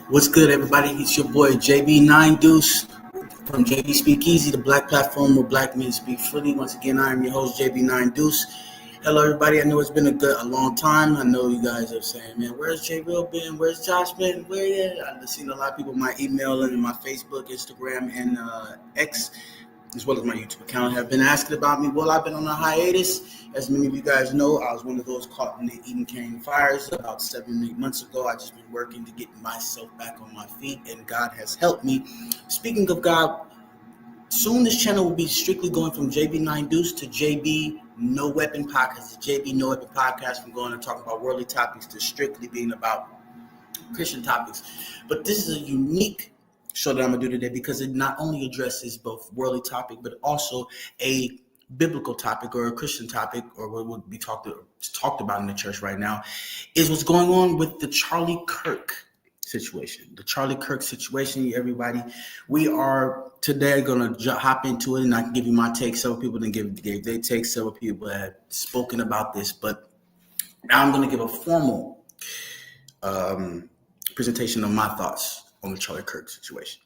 What's good, everybody? It's your boy JB9 Deuce from JB Speak Easy, the black platform where black men speak freely. Once again, I am your host, JB9 Deuce. Hello, everybody. I know it's been a long time. I know you guys are saying, man, where's J Will been? Where's Josh been? I've seen a lot of people, my email and my Facebook, Instagram, and X, as well as my YouTube account, have been asking about me. Well, I've been on a hiatus. As many of you guys know, I was one of those caught in the Eden Canyon fires about 7 or 8 months ago. I just been working to get myself back on my feet, and God has helped me. Speaking of God, soon this channel will be strictly going from JB9 Deuce to JB No Weapon Podcast. The JB No Weapon Podcast, from going and talking about worldly topics to strictly being about Christian topics. But this is a unique show that I'm going to do today because it not only addresses both worldly topic, but also a biblical topic or a Christian topic, or what would be talked about in the church right now, is what's going on with the Charlie Kirk situation. The Charlie Kirk situation, everybody. We are today going to hop into it, and I can give you my take. Several people didn't give their take. Several people have spoken about this, but now I'm going to give a formal presentation of my thoughts on the Charlie Kirk situation.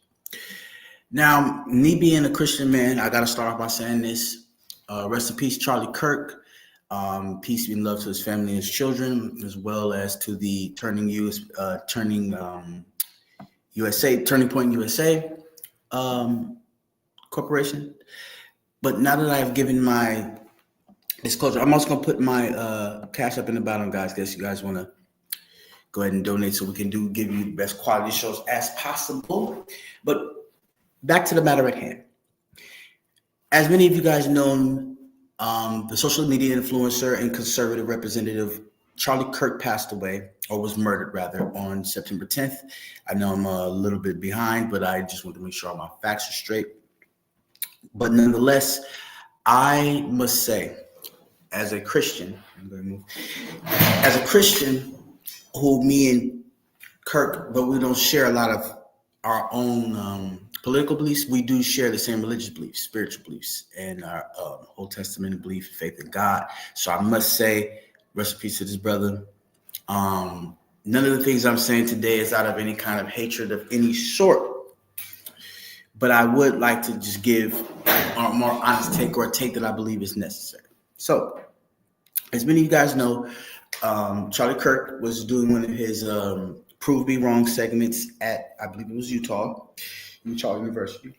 Now, me being a Christian man, I got to start off by saying this. Rest in peace, Charlie Kirk. Peace and love to his family and his children, as well as to the Turning Point USA corporation. But now that I've given my disclosure, I'm also going to put my cash up in the bottom, guys. In case you guys want to go ahead and donate, so we can give you the best quality shows as possible. But back to the matter at hand. As many of you guys know, the social media influencer and conservative representative Charlie Kirk passed away, or was murdered rather, on September 10th. I know I'm a little bit behind, but I just want to make sure all my facts are straight. But nonetheless, I must say, as a Christian, who me and Kirk, but we don't share a lot of our own political beliefs. We do share the same religious beliefs, spiritual beliefs, and our Old Testament belief, faith in God. So I must say, rest in peace to this brother. None of the things I'm saying today is out of any kind of hatred of any sort, but I would like to just give a more honest take, or a take that I believe is necessary. So, as many of you guys know, Charlie Kirk was doing one of his Prove Me Wrong segments at, I believe it was Utah University,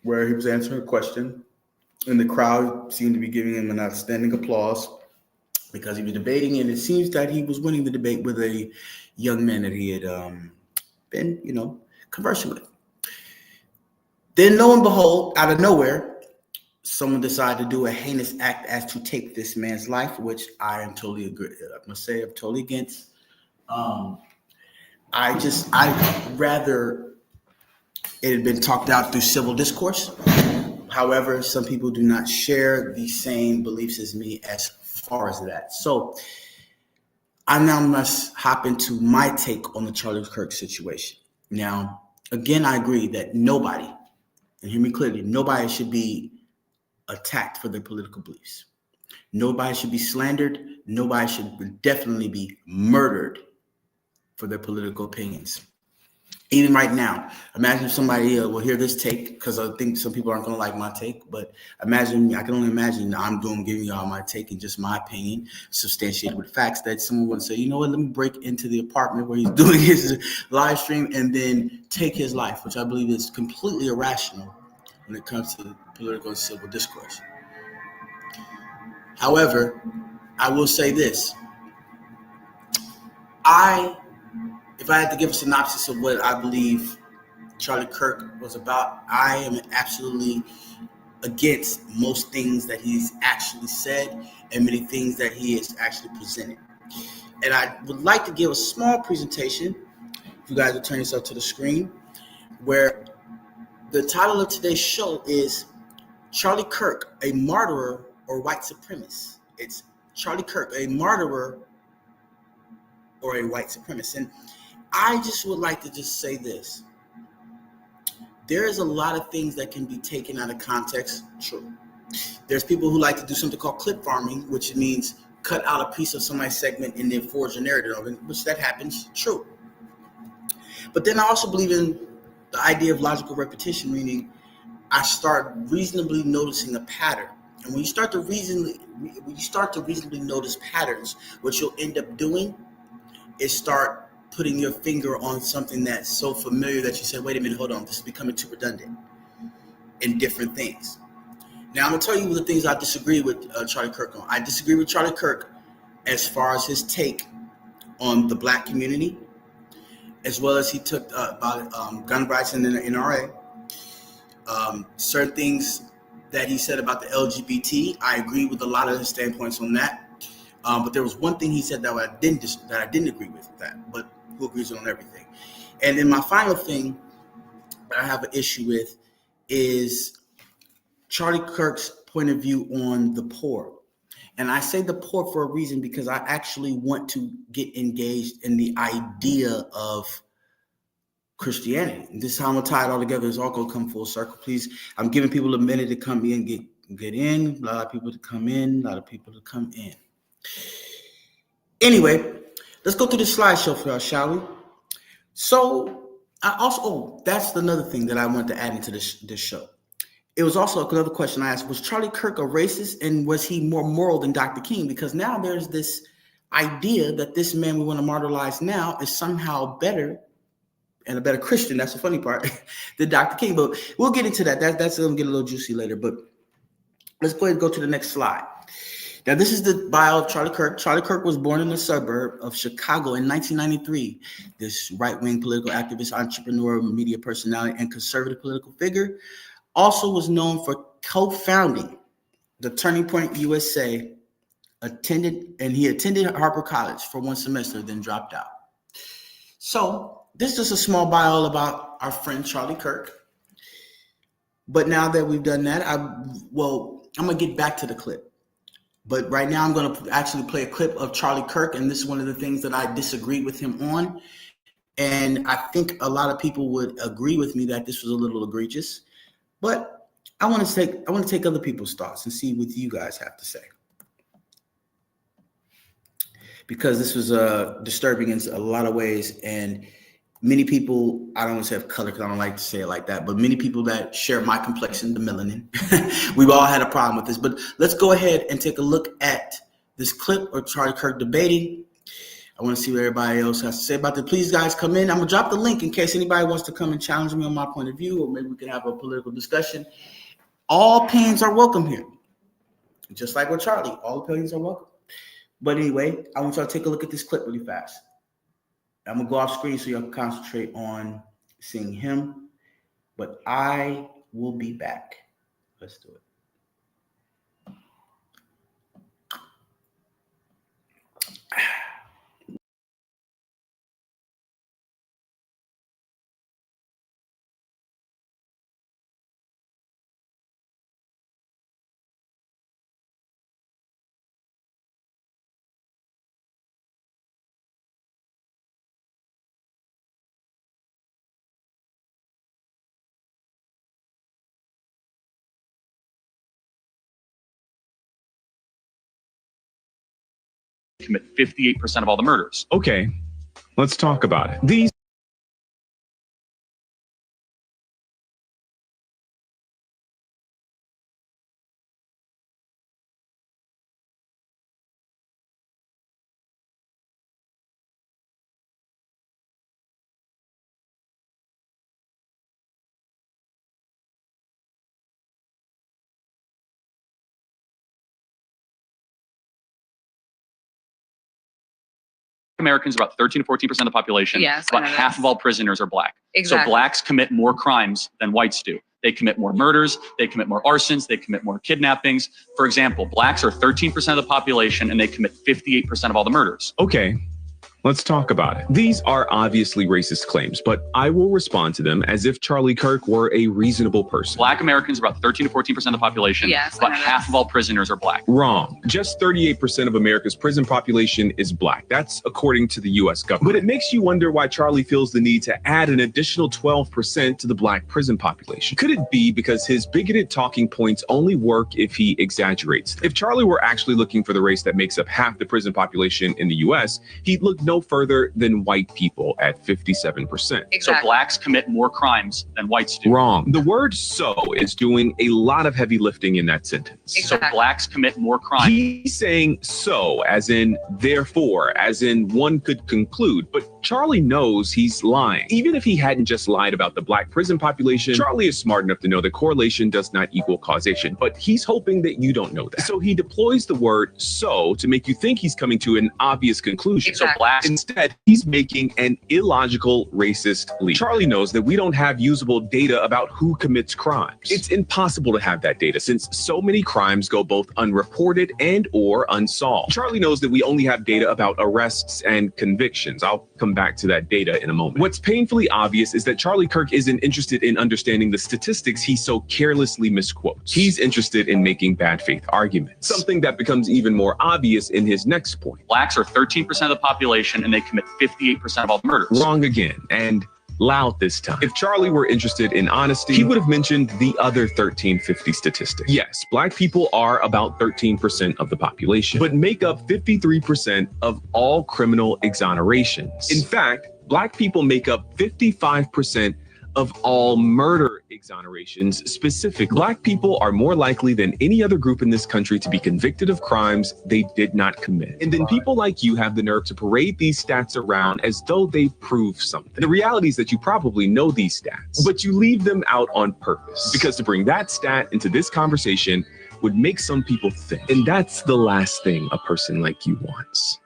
where he was answering a question, and the crowd seemed to be giving him an outstanding applause because he was debating, and it seems that he was winning the debate with a young man that he had been, conversing with. Then, lo and behold, out of nowhere, someone decided to do a heinous act as to take this man's life, which I am totally agree. I must say, I'm totally against. I'd rather it had been talked out through civil discourse. However, some people do not share the same beliefs as me as far as that. So I now must hop into my take on the Charlie Kirk situation. Now, again, I agree that nobody, and hear me clearly, nobody should be attacked for their political beliefs. Nobody should be slandered. Nobody should definitely be murdered for their political opinions. Even right now, imagine if somebody will hear this take, because I think some people aren't going to like my take, but I can only imagine I'm giving y'all my take and just my opinion, substantiated with facts, that someone would say, you know what, let me break into the apartment where he's doing his live stream and then take his life, which I believe is completely irrational when it comes to political and civil discourse. However, I will say this. If I had to give a synopsis of what I believe Charlie Kirk was about, I am absolutely against most things that he's actually said and many things that he has actually presented. And I would like to give a small presentation, if you guys will turn yourself to the screen, where the title of today's show is Charlie Kirk, a martyr or white supremacist. It's Charlie Kirk, a martyr or a white supremacist. And I just would like to just say this. There is a lot of things that can be taken out of context. True. There's people who like to do something called clip farming, which means cut out a piece of somebody's segment and then forge a narrative of it, which that happens. True. But then I also believe in the idea of logical repetition, meaning I start reasonably noticing a pattern. And when you start to reasonably notice patterns, what you'll end up doing is start putting your finger on something that's so familiar that you say, wait a minute, hold on, this is becoming too redundant in different things. Now, I'm going to tell you the things I disagree with Charlie Kirk on. I disagree with Charlie Kirk as far as his take on the black community, as well as he took about gun rights in the NRA. Certain things that he said about the LGBT, I agree with a lot of his standpoints on that. But there was one thing he said that I didn't agree with that, but who agrees on everything. And then my final thing that I have an issue with is Charlie Kirk's point of view on the poor. And I say the poor for a reason, because I actually want to get engaged in the idea of Christianity. And this is how I'm going to tie it all together. It's all going to come full circle. Please, I'm giving people a minute to come in, get in. A lot of people to come in, a lot of people to come in. Anyway, let's go through the slideshow for us, shall we? So I also, that's another thing that I wanted to add into this show. It was also another question I asked, was Charlie Kirk a racist, and was he more moral than Dr. King? Because now there's this idea that this man we want to martyrize now is somehow better and a better Christian. That's the funny part, than Dr. King. But we'll get into that. That's going to get a little juicy later. But let's go ahead and go to the next slide. Now, this is the bio of Charlie Kirk. Charlie Kirk was born in the suburb of Chicago in 1993. This right-wing political activist, entrepreneur, media personality, and conservative political figure also was known for co-founding the Turning Point USA, he attended Harper College for one semester, then dropped out. So this is just a small bio about our friend Charlie Kirk. But now that we've done that, I'm going to get back to the clip. But right now I'm going to actually play a clip of Charlie Kirk, and this is one of the things that I disagree with him on. And I think a lot of people would agree with me that this was a little egregious. But I want to take other people's thoughts and see what you guys have to say, because this was disturbing in a lot of ways, and many people, I don't want to say of color because I don't like to say it like that, but many people that share my complexion, the melanin, we've all had a problem with this. But let's go ahead and take a look at this clip of Charlie Kirk debating. I want to see what everybody else has to say about it. Please, guys, come in. I'm going to drop the link in case anybody wants to come and challenge me on my point of view, or maybe we can have a political discussion. All opinions are welcome here. Just like with Charlie, all opinions are welcome. But anyway, I want y'all to take a look at this clip really fast. I'm going to go off screen so y'all can concentrate on seeing him. But I will be back. Let's do it. Commit 58% of all the murders. Okay, let's talk about it. These Americans, about 13 to 14% of the population. Yes, about half of all prisoners are black. Exactly. So blacks commit more crimes than whites do. They commit more murders, they commit more arsons, they commit more kidnappings. For example, blacks are 13% of the population and they commit 58% of all the murders. Okay, let's talk about it. These are obviously racist claims, but I will respond to them as if Charlie Kirk were a reasonable person. Black Americans are about 13 to 14% of the population. Yes, about half of all prisoners are black. Wrong. Just 38% of America's prison population is black. That's according to the U.S. government. But it makes you wonder why Charlie feels the need to add an additional 12% to the black prison population. Could it be because his bigoted talking points only work if he exaggerates? If Charlie were actually looking for the race that makes up half the prison population in the U.S., he'd look no no further than white people at 57%. Exactly. So blacks commit more crimes than whites do. Wrong. The word "so" is doing a lot of heavy lifting in that sentence. Exactly. So blacks commit more crimes. He's saying "so" as in therefore, as in one could conclude, but Charlie knows he's lying. Even if he hadn't just lied about the black prison population, Charlie is smart enough to know that correlation does not equal causation, but he's hoping that you don't know that. So he deploys the word "so" to make you think he's coming to an obvious conclusion. Exactly. So blacks. Instead, he's making an illogical, racist leap. Charlie knows that we don't have usable data about who commits crimes. It's impossible to have that data since so many crimes go both unreported and or unsolved. Charlie knows that we only have data about arrests and convictions. I'll come back to that data in a moment. What's painfully obvious is that Charlie Kirk isn't interested in understanding the statistics he so carelessly misquotes. He's interested in making bad faith arguments, something that becomes even more obvious in his next point. Blacks are 13% of the population and they commit 58% of all murders. Wrong again, and loud this time. If Charlie were interested in honesty, he would have mentioned the other 1350 statistic. Yes, black people are about 13% of the population, but make up 53% of all criminal exonerations. In fact, black people make up 55% of all murder exonerations. Specifically, black people are more likely than any other group in this country to be convicted of crimes they did not commit. And then people like you have the nerve to parade these stats around as though they prove something. The reality is that you probably know these stats, but you leave them out on purpose, because to bring that stat into this conversation would make some people think. And that's the last thing a person like you wants.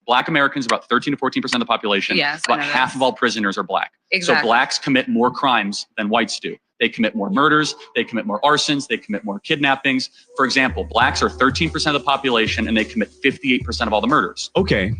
Black Americans are about 13 to 14% of the population. Yes, about half of all prisoners are black. Exactly. So blacks commit more crimes than whites do. They commit more murders, they commit more arsons, they commit more kidnappings. For example, blacks are 13% of the population and they commit 58% of all the murders. Okay,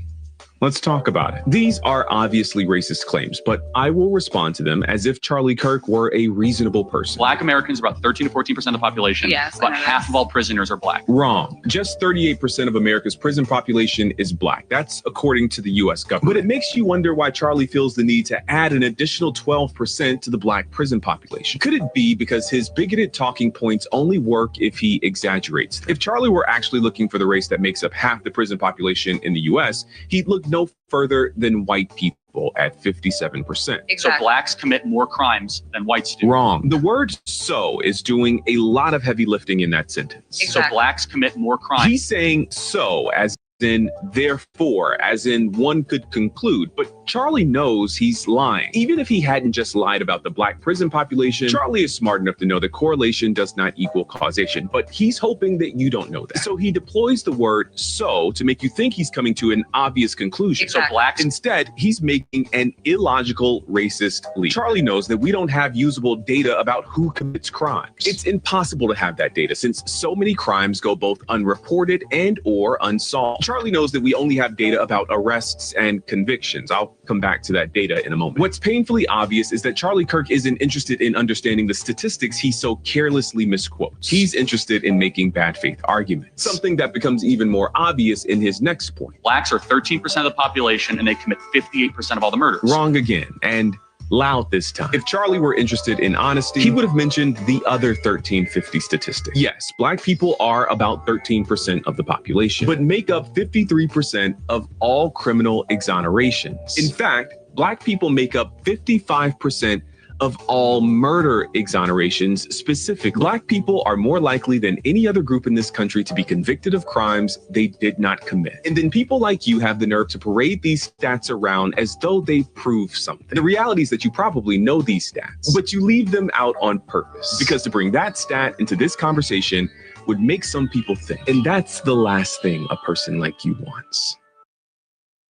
let's talk about it. These are obviously racist claims, but I will respond to them as if Charlie Kirk were a reasonable person. Black Americans are about 13 to 14% of the population. Yes, about half of all prisoners are black. Wrong. Just 38% of America's prison population is black. That's according to the US government. But it makes you wonder why Charlie feels the need to add an additional 12% to the black prison population. Could it be because his bigoted talking points only work if he exaggerates them? If Charlie were actually looking for the race that makes up half the prison population in the US, he'd look no further than white people at 57%. Exactly. So blacks commit more crimes than whites do. Wrong. The word "so" is doing a lot of heavy lifting in that sentence. Exactly. So blacks commit more crimes. He's saying "so" as in therefore, as in one could conclude, but Charlie knows he's lying. Even if he hadn't just lied about the black prison population, Charlie is smart enough to know that correlation does not equal causation, but he's hoping that you don't know that. So he deploys the word "so" to make you think he's coming to an obvious conclusion. So blacks. Instead, he's making an illogical, racist leap. Charlie knows that we don't have usable data about who commits crimes. It's impossible to have that data since so many crimes go both unreported and or unsolved. Charlie knows that we only have data about arrests and convictions. I'll come back to that data in a moment. What's painfully obvious is that Charlie Kirk isn't interested in understanding the statistics he so carelessly misquotes. He's interested in making bad faith arguments, something that becomes even more obvious in his next point. Blacks are 13% of the population and they commit 58% of all the murders. Wrong again, and loud this time. If Charlie were interested in honesty, he would have mentioned the other 1350 statistic. Yes, black people are about 13% of the population, but make up 53% of all criminal exonerations. In fact, black people make up 55% of all murder exonerations. Specifically, black people are more likely than any other group in this country to be convicted of crimes they did not commit. And then people like you have the nerve to parade these stats around as though they prove something. The reality is that you probably know these stats, but you leave them out on purpose, because to bring that stat into this conversation would make some people think. And that's the last thing a person like you wants.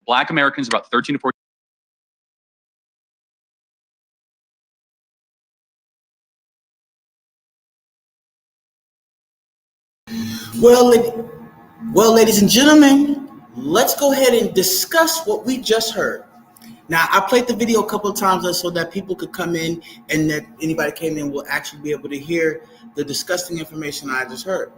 Black Americans are about 13 to 14. Well, ladies and gentlemen, let's go ahead and discuss what we just heard. Now, I played the video a couple of times so that people could come in and that anybody came in will actually be able to hear the disgusting information I just heard.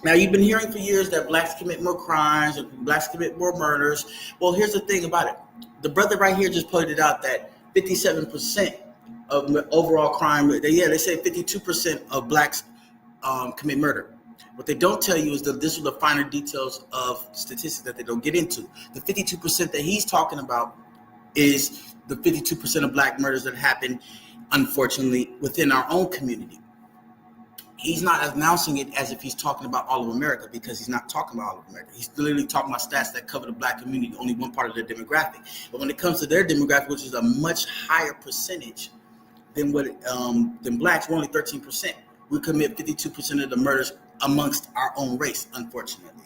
Now, you've been hearing for years that blacks commit more crimes and blacks commit more murders. Well, here's the thing about it. The brother right here just pointed out that 57% of overall crime, they say 52% of blacks commit murder. What they don't tell you is that this are the finer details of statistics that they don't get into. The 52% that he's talking about is the 52% of black murders that happen, unfortunately, within our own community. He's not announcing it as if he's talking about all of America, because he's not talking about all of America. He's literally talking about stats that cover the black community, only one part of their demographic. But when it comes to their demographic, which is a much higher percentage than blacks, we're only 13%. We commit 52% of the murders amongst our own race, unfortunately.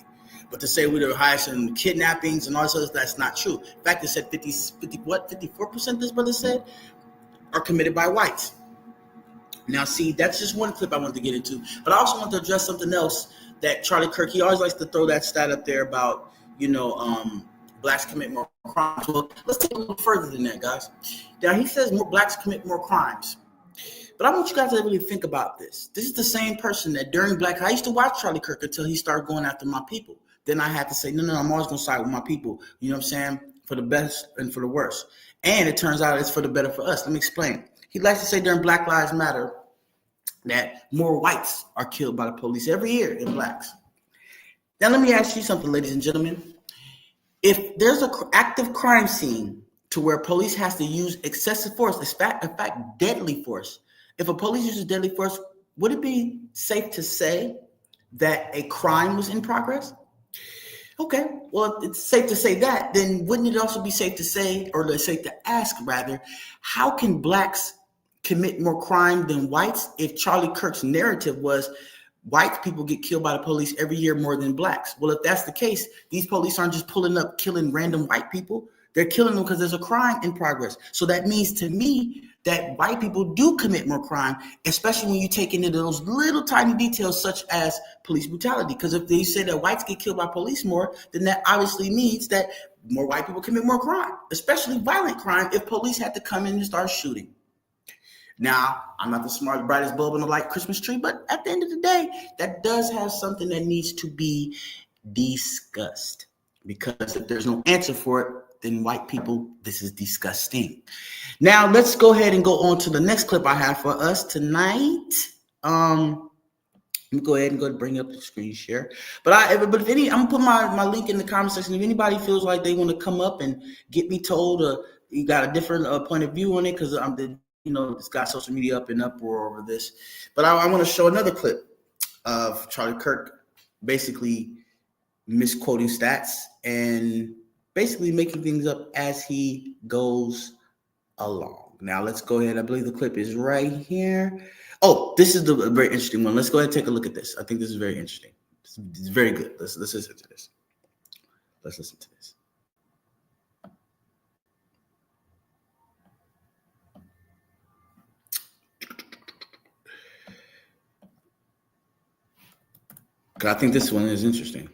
But to say we're the highest in kidnappings and all this other, that's not true. In fact, it said 54% this brother said are committed by whites. Now, see, that's just one clip I wanted to get into. But I also want to address something else that Charlie Kirk, he always likes to throw that stat up there about, blacks commit more crimes. Well, let's take a little further than that, guys. Now, he says blacks commit more crimes. But I want you guys to really think about this. This is the same person that during I used to watch Charlie Kirk until he started going after my people. Then I had to say, no, I'm always going to side with my people. You know what I'm saying? For the best and for the worst. And it turns out it's for the better for us. Let me explain. He likes to say during Black Lives Matter that more whites are killed by the police every year than blacks. Now, let me ask you something, ladies and gentlemen. If there's an active crime scene to where police has to use excessive force, in fact, deadly force, if a police uses deadly force, would it be safe to say that a crime was in progress? Okay, well, if it's safe to say that, then wouldn't it also be safe to say, or safe to ask rather, how can blacks commit more crime than whites if Charlie Kirk's narrative was white people get killed by the police every year more than blacks? Well, if that's the case, these police aren't just pulling up killing random white people. They're killing them because there's a crime in progress. So that means to me that white people do commit more crime, especially when you take into those little tiny details such as police brutality. Because if they say that whites get killed by police more, then that obviously means that more white people commit more crime, especially violent crime, if police had to come in and start shooting. Now, I'm not the smartest, brightest bulb in the light Christmas tree, but at the end of the day, that does have something that needs to be discussed. Because if there's no answer for it, then white people, this is disgusting. Now, let's go ahead and go on to the next clip I have for us tonight. Let me go ahead and bring up the screen share. But I'm gonna put my link in the comment section. If anybody feels like they want to come up and get me told, you got a different point of view on it, because it's got social media up in uproar over this. But I want to show another clip of Charlie Kirk basically misquoting stats and basically making things up as he goes along. Now, let's go ahead. I believe the clip is right here. Oh, this is the very interesting one. Let's go ahead and take a look at this. I think this is very interesting. It's very good. Let's listen to this. Let's listen to this. I think this one is interesting.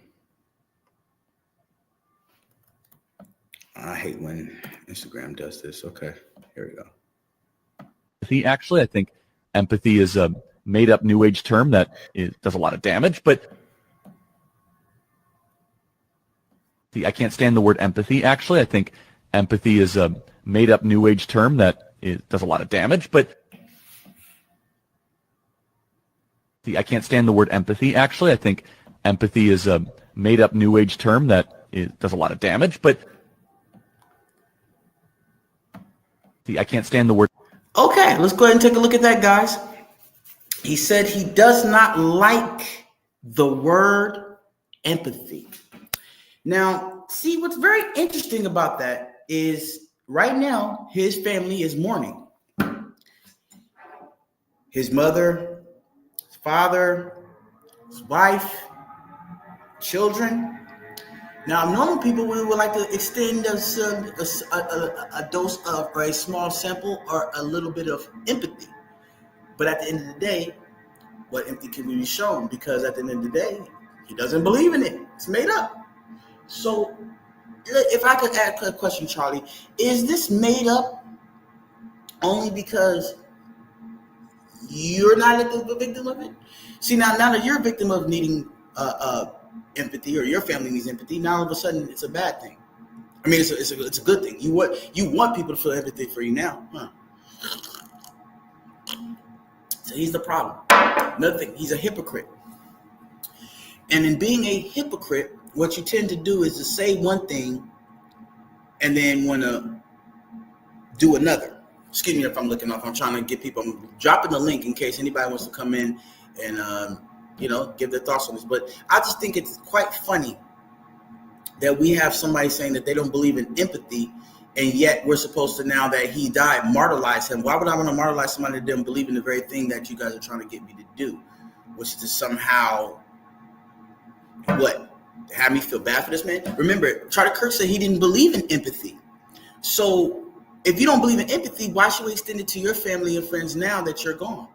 I hate when Instagram does this. Okay, here we go. Actually, I think empathy is a made-up New Age term that does a lot of damage, but I can't stand the word empathy. Actually, I think empathy is a made-up New Age term that does a lot of damage, but I can't stand the word empathy. Actually, I think empathy is a made-up New Age term that does a lot of damage, but I can't stand the word. Okay, let's go ahead and take a look at that, guys. He said he does not like the word empathy. Now, see, what's very interesting about that is right now, his family is mourning. His mother, his father, his wife, children. Now, normal people, we would like to extend a dose of, or a small sample, or a little bit of empathy. But at the end of the day, what empathy can be shown? Because at the end of the day, he doesn't believe in it. It's made up. So, if I could ask a question, Charlie, is this made up only because you're not the victim of it? See, now that you're a victim of needing empathy, or your family needs empathy, now all of a sudden it's a bad thing. I mean, it's a good thing. You want people to feel empathy for you now, huh? So he's the problem. Another thing, he's a hypocrite. And in being a hypocrite, what you tend to do is to say one thing and then want to do another. Excuse me if I'm looking off. I'm trying to get people. I'm dropping the link in case anybody wants to come in and, give their thoughts on this. But I just think it's quite funny that we have somebody saying that they don't believe in empathy, and yet we're supposed to, now that he died, martyrize him. Why would I want to martyrize somebody that didn't believe in the very thing that you guys are trying to get me to do, which is to somehow, have me feel bad for this man? Remember, Charlie Kirk said he didn't believe in empathy. So if you don't believe in empathy, why should we extend it to your family and friends now that you're gone?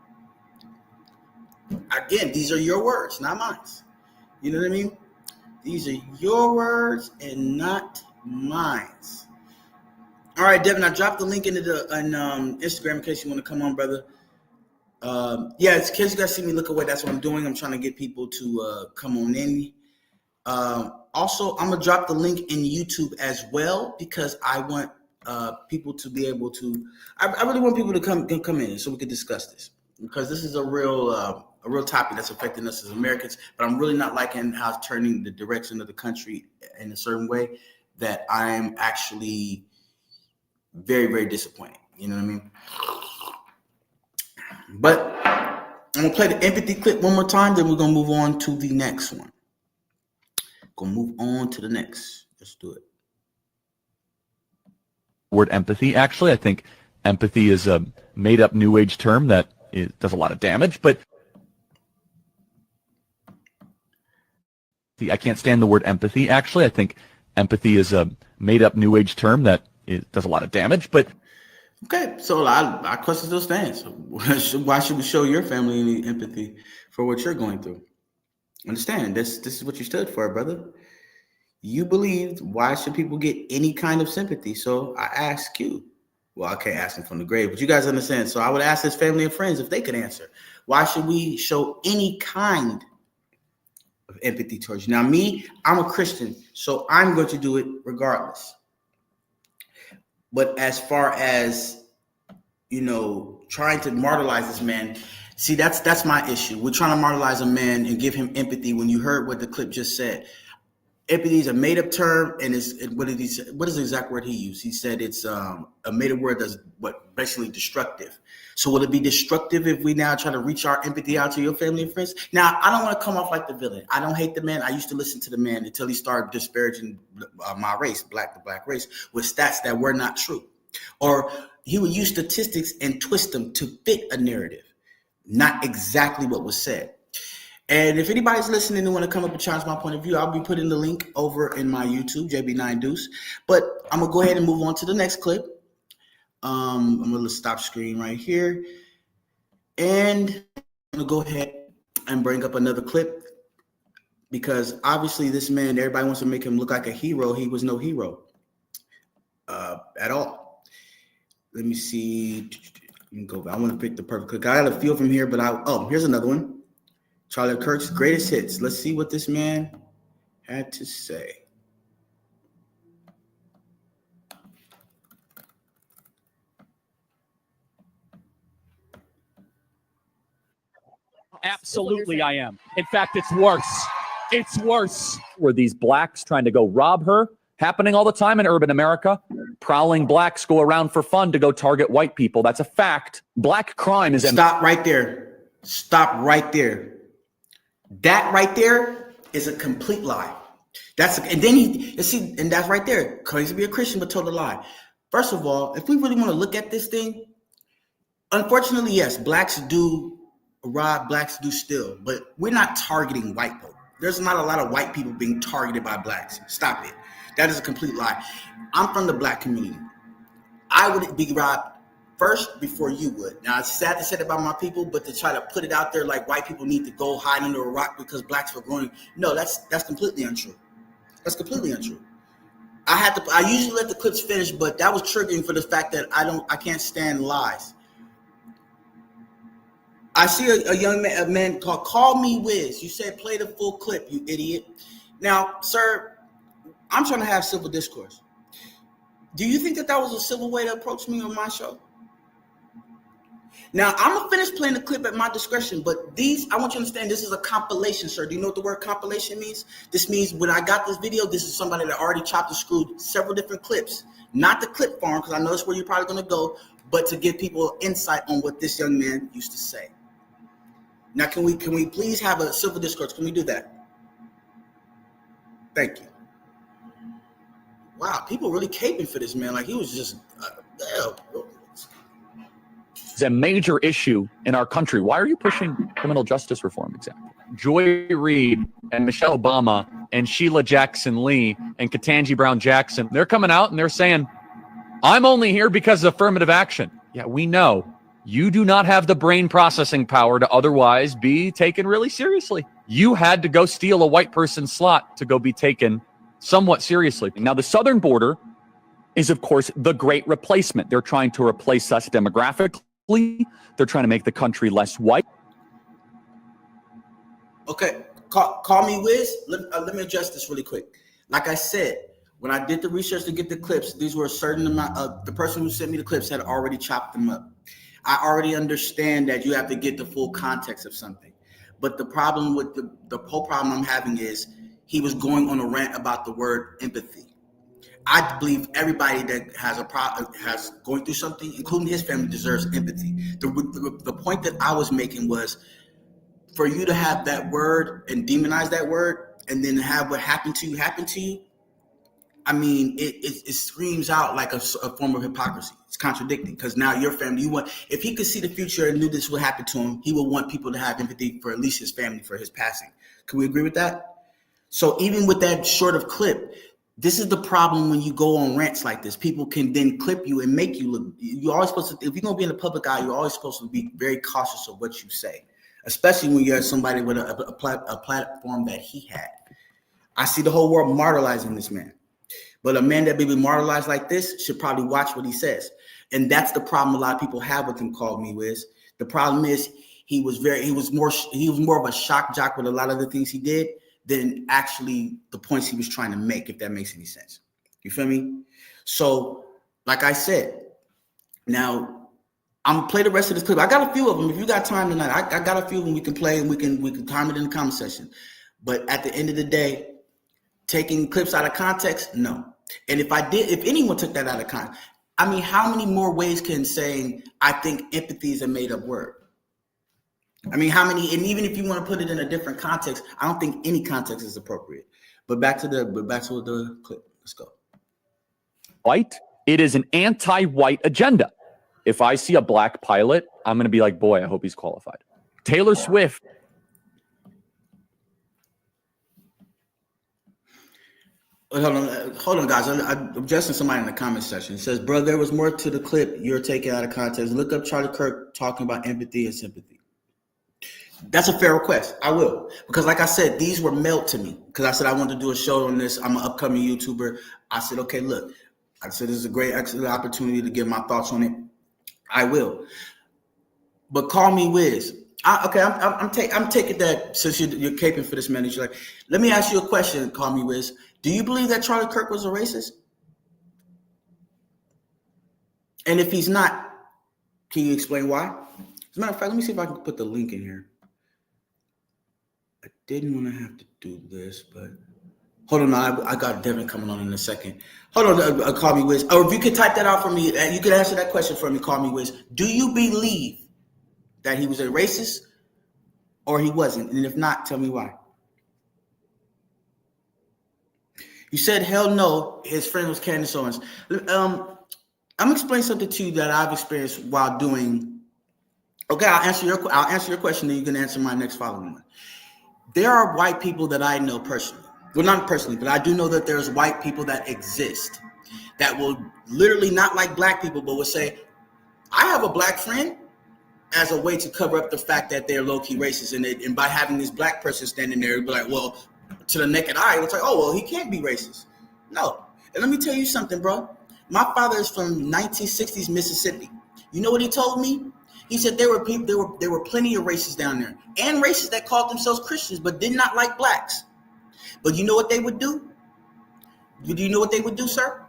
Again, these are your words, not mine. You know what I mean? These are your words and not mine. All right, Devin, I dropped the link into the Instagram in case you want to come on, brother. It's in case you guys see me look away, that's what I'm doing. I'm trying to get people to come on in. Also, I'm going to drop the link in YouTube as well because I want people to be able to, I really want people to come in so we can discuss this, because this is a real topic that's affecting us as Americans, but I'm really not liking how it's turning the direction of the country in a certain way that I'm actually very, very disappointed. You know what I mean? But I'm going to play the empathy clip one more time, then we're going to move on to the next one. Let's do it. Word empathy. Actually, I think empathy is a made-up New Age term that does a lot of damage, but I can't stand the word empathy. Actually, I think empathy is a made-up New Age term that does a lot of damage, but okay, so our question still stands. Why should we show your family any empathy for what you're going through? Understand, this is what you stood for, brother. You believed, why should people get any kind of sympathy? So I ask you. Well, I can't ask them from the grave, but you guys understand. So I would ask his family and friends if they could answer. Why should we show any kind of empathy towards you? Now, me, I'm a Christian, so I'm going to do it regardless. But as far as, trying to martyrize this man, see, that's my issue. We're trying to martyrize a man and give him empathy when you heard what the clip just said. Empathy is a made-up term, and what is the exact word he used? He said it's a made-up word that's basically destructive. So will it be destructive if we now try to reach our empathy out to your family and friends? Now, I don't want to come off like the villain. I don't hate the man. I used to listen to the man until he started disparaging my race, the black race, with stats that were not true. Or he would use statistics and twist them to fit a narrative, not exactly what was said. And if anybody's listening and want to come up and challenge my point of view, I'll be putting the link over in my YouTube, JB9 Deuce. But I'm going to go ahead and move on to the next clip. I'm going to stop screen right here. And I'm going to go ahead and bring up another clip. Because obviously this man, everybody wants to make him look like a hero. He was no hero at all. Let me see. I want to pick the perfect clip. I got a feel from here, but here's another one. Charlie Kirk's greatest hits. Let's see what this man had to say. Absolutely, I am. In fact, it's worse. It's worse. Were these blacks trying to go rob her? Happening all the time in urban America. Prowling blacks go around for fun to go target white people. That's a fact. Black crime is... Stop right there. Stop right there. That right there is a complete lie. And that's right there. Claims to be a Christian, but told a lie. First of all, if we really want to look at this thing, unfortunately, yes, blacks do rob, blacks do steal, but we're not targeting white people. There's not a lot of white people being targeted by blacks. Stop it. That is a complete lie. I'm from the black community. I would be robbed first before you would. Now, it's sad to say that about my people, but to try to put it out there like white people need to go hide under a rock because blacks were growing. No, that's completely untrue. That's completely untrue. I usually let the clips finish, but that was triggering for the fact that I can't stand lies. I see a man call me Wiz. You said play the full clip, you idiot. Now, sir, I'm trying to have civil discourse. Do you think that was a civil way to approach me on my show? Now, I'm going to finish playing the clip at my discretion, but these, I want you to understand, this is a compilation, sir. Do you know what the word compilation means? This means when I got this video, this is somebody that already chopped and screwed several different clips. Not the clip farm, because I know that's where you're probably going to go, but to give people insight on what this young man used to say. Now, can we please have a civil discourse? Can we do that? Thank you. Wow, people really caping for this man. Like, he was just, It's a major issue in our country. Why are you pushing criminal justice reform exactly? Joy Reid and Michelle Obama and Sheila Jackson Lee and Ketanji Brown Jackson, they're coming out and they're saying, I'm only here because of affirmative action. Yeah, we know. You do not have the brain processing power to otherwise be taken really seriously. You had to go steal a white person's slot to go be taken somewhat seriously. Now, the southern border is, of course, the great replacement. They're trying to replace us demographically. They're trying to make the country less white. Okay, call me Wiz. Let me address this really quick. Like I said, when I did the research to get the clips, these were a certain amount of, the person who sent me the clips had already chopped them up. I already understand that you have to get the full context of something. But the problem with the whole problem I'm having is he was going on a rant about the word empathy. I believe everybody that has a problem, has going through something, including his family, deserves empathy. The point that I was making was for you to have that word and demonize that word and then have what happened to you happen to you. I mean, it screams out like a form of hypocrisy. It's contradicting because now your family, if he could see the future and knew this would happen to him, he would want people to have empathy for at least his family, for his passing. Can we agree with that? So even with that short of clip, this is the problem when you go on rants like this. People can then clip you and make you look. You're always supposed to, if you're going to be in the public eye, you're always supposed to be very cautious of what you say, especially when you're somebody with a platform that he had. I see the whole world martyrizing this man. But a man that be martyrized like this should probably watch what he says. And that's the problem a lot of people have with him, called me Wiz. The problem is he was more of a shock jock with a lot of the things he did than actually the points he was trying to make, if that makes any sense. You feel me? So, like I said, now I'm gonna play the rest of this clip. I got a few of them. If you got time tonight, I got a few of them we can play and we can time it in the comment section. But at the end of the day, taking clips out of context, no. And if anyone took that out of context, I mean, how many more ways can saying I think empathy is a made up word? I mean, how many? And even if you want to put it in a different context, I don't think any context is appropriate. But back to the clip. Let's go. White. It is an anti-white agenda. If I see a black pilot, I'm going to be like, boy, I hope he's qualified. Taylor Swift. Hold on, guys. I'm addressing somebody in the comment section. It says, bro, there was more to the clip you're taking out of context. Look up Charlie Kirk talking about empathy and sympathy. That's a fair request. I will. Because like I said, these were mailed to me. Because I said I wanted to do a show on this. I'm an upcoming YouTuber. I said, okay, look. I said this is a great, excellent opportunity to give my thoughts on it. I will. But call me Wiz. I'm taking that since you're caping for this man. You're like, let me ask you a question, call me Wiz. Do you believe that Charlie Kirk was a racist? And if he's not, can you explain why? As a matter of fact, let me see if I can put the link in here. I didn't want to have to do this, but hold on. I got Devin coming on in a second. Hold on, call me Wiz. Or if you could type that out for me, you could answer that question for me, call me Wiz. Do you believe that he was a racist or he wasn't? And if not, tell me why. You said, hell no, his friend was Candace Owens. I'm going to explain something to you that I've experienced while doing. Okay, I'll answer your question, then you can answer my next following one. There are white people that I know personally. Well, not personally, but I do know that there's white people that exist that will literally not like black people, but will say, I have a black friend, as a way to cover up the fact that they're low-key racist. And by having this black person standing there, be like, well, to the naked eye, it's like, oh, well, he can't be racist. No. And let me tell you something, bro. My father is from 1960s Mississippi. You know what he told me? He said there were plenty of racists down there, and racists that called themselves Christians but did not like blacks. But you know what they would do? Do you know what they would do, sir?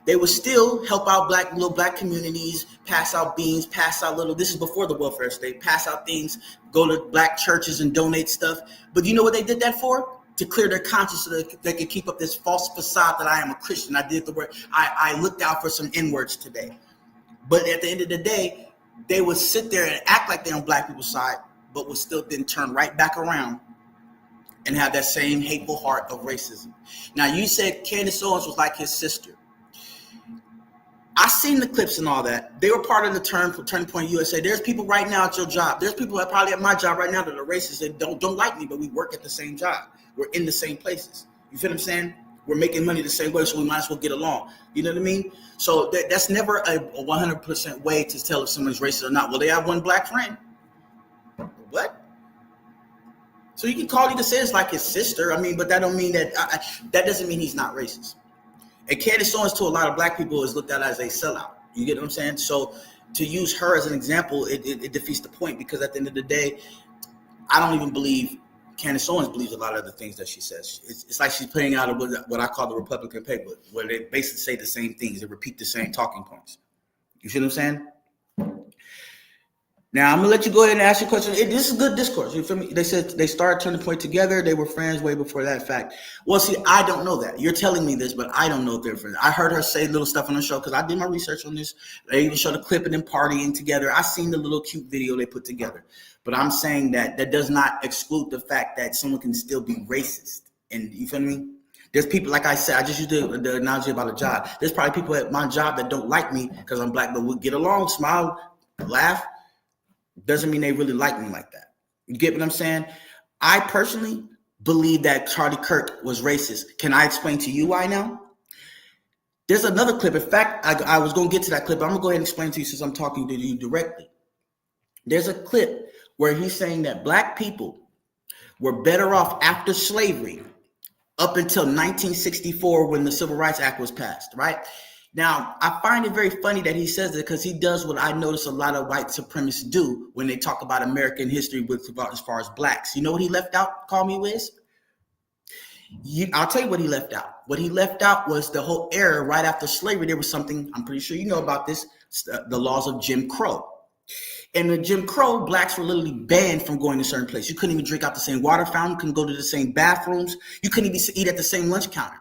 They would still help out little black communities, pass out beans, pass out this is before the welfare state, pass out things, go to black churches and donate stuff. But you know what they did that for? To clear their conscience so that they could keep up this false facade that I am a Christian. I did the work. I looked out for some N-words today. But at the end of the day, they would sit there and act like they're on black people's side, but would still then turn right back around and have that same hateful heart of racism. Now, you said Candace Owens was like his sister. I seen the clips and all that. They were part of the Turning Point USA. There's people right now at your job. There's people that probably at my job right now that are racist and don't like me, but we work at the same job. We're in the same places. You feel what I'm saying? We're making money the same way, so we might as well get along. You know what I mean? So that's never a 100% way to tell if someone's racist or not. Well, they have one black friend. What? So you can call either say it's like his sister. I mean, but that don't mean that that doesn't mean he's not racist. And Candace Owens to a lot of black people is looked at as a sellout. You get what I'm saying? So to use her as an example, it defeats the point, because at the end of the day, I don't even believe Candace Owens believes a lot of the things that she says. It's like she's playing out of what I call the Republican paper, where they basically say the same things. They repeat the same talking points. You see what I'm saying? Now, I'm going to let you go ahead and ask your question. This is good discourse. You feel me? They said they started Turning Point together. They were friends way before that fact. Well, see, I don't know that. You're telling me this, but I don't know if they're friends. I heard her say little stuff on the show because I did my research on this. They even showed a clip of them partying together. I seen the little cute video they put together. But I'm saying that does not exclude the fact that someone can still be racist. And you feel me? There's people, like I said, I just used the analogy about a job. There's probably people at my job that don't like me because I'm black, but we get along, smile, laugh. Doesn't mean they really like me like that. You get what I'm saying? I personally believe that Charlie Kirk was racist. Can I explain to you why now? There's another clip. In fact, I was going to get to that clip, but I'm going to go ahead and explain to you since I'm talking to you directly. There's a clip where he's saying that black people were better off after slavery up until 1964 when the Civil Rights Act was passed, right? Now, I find it very funny that he says it because he does what I notice a lot of white supremacists do when they talk about American history as far as blacks. You know what he left out, Call Me Wiz? I'll tell you what he left out. What he left out was the whole era right after slavery. There was something, I'm pretty sure you know about this, the laws of Jim Crow. And in Jim Crow, blacks were literally banned from going to certain places. You couldn't even drink out the same water fountain, couldn't go to the same bathrooms. You couldn't even eat at the same lunch counter.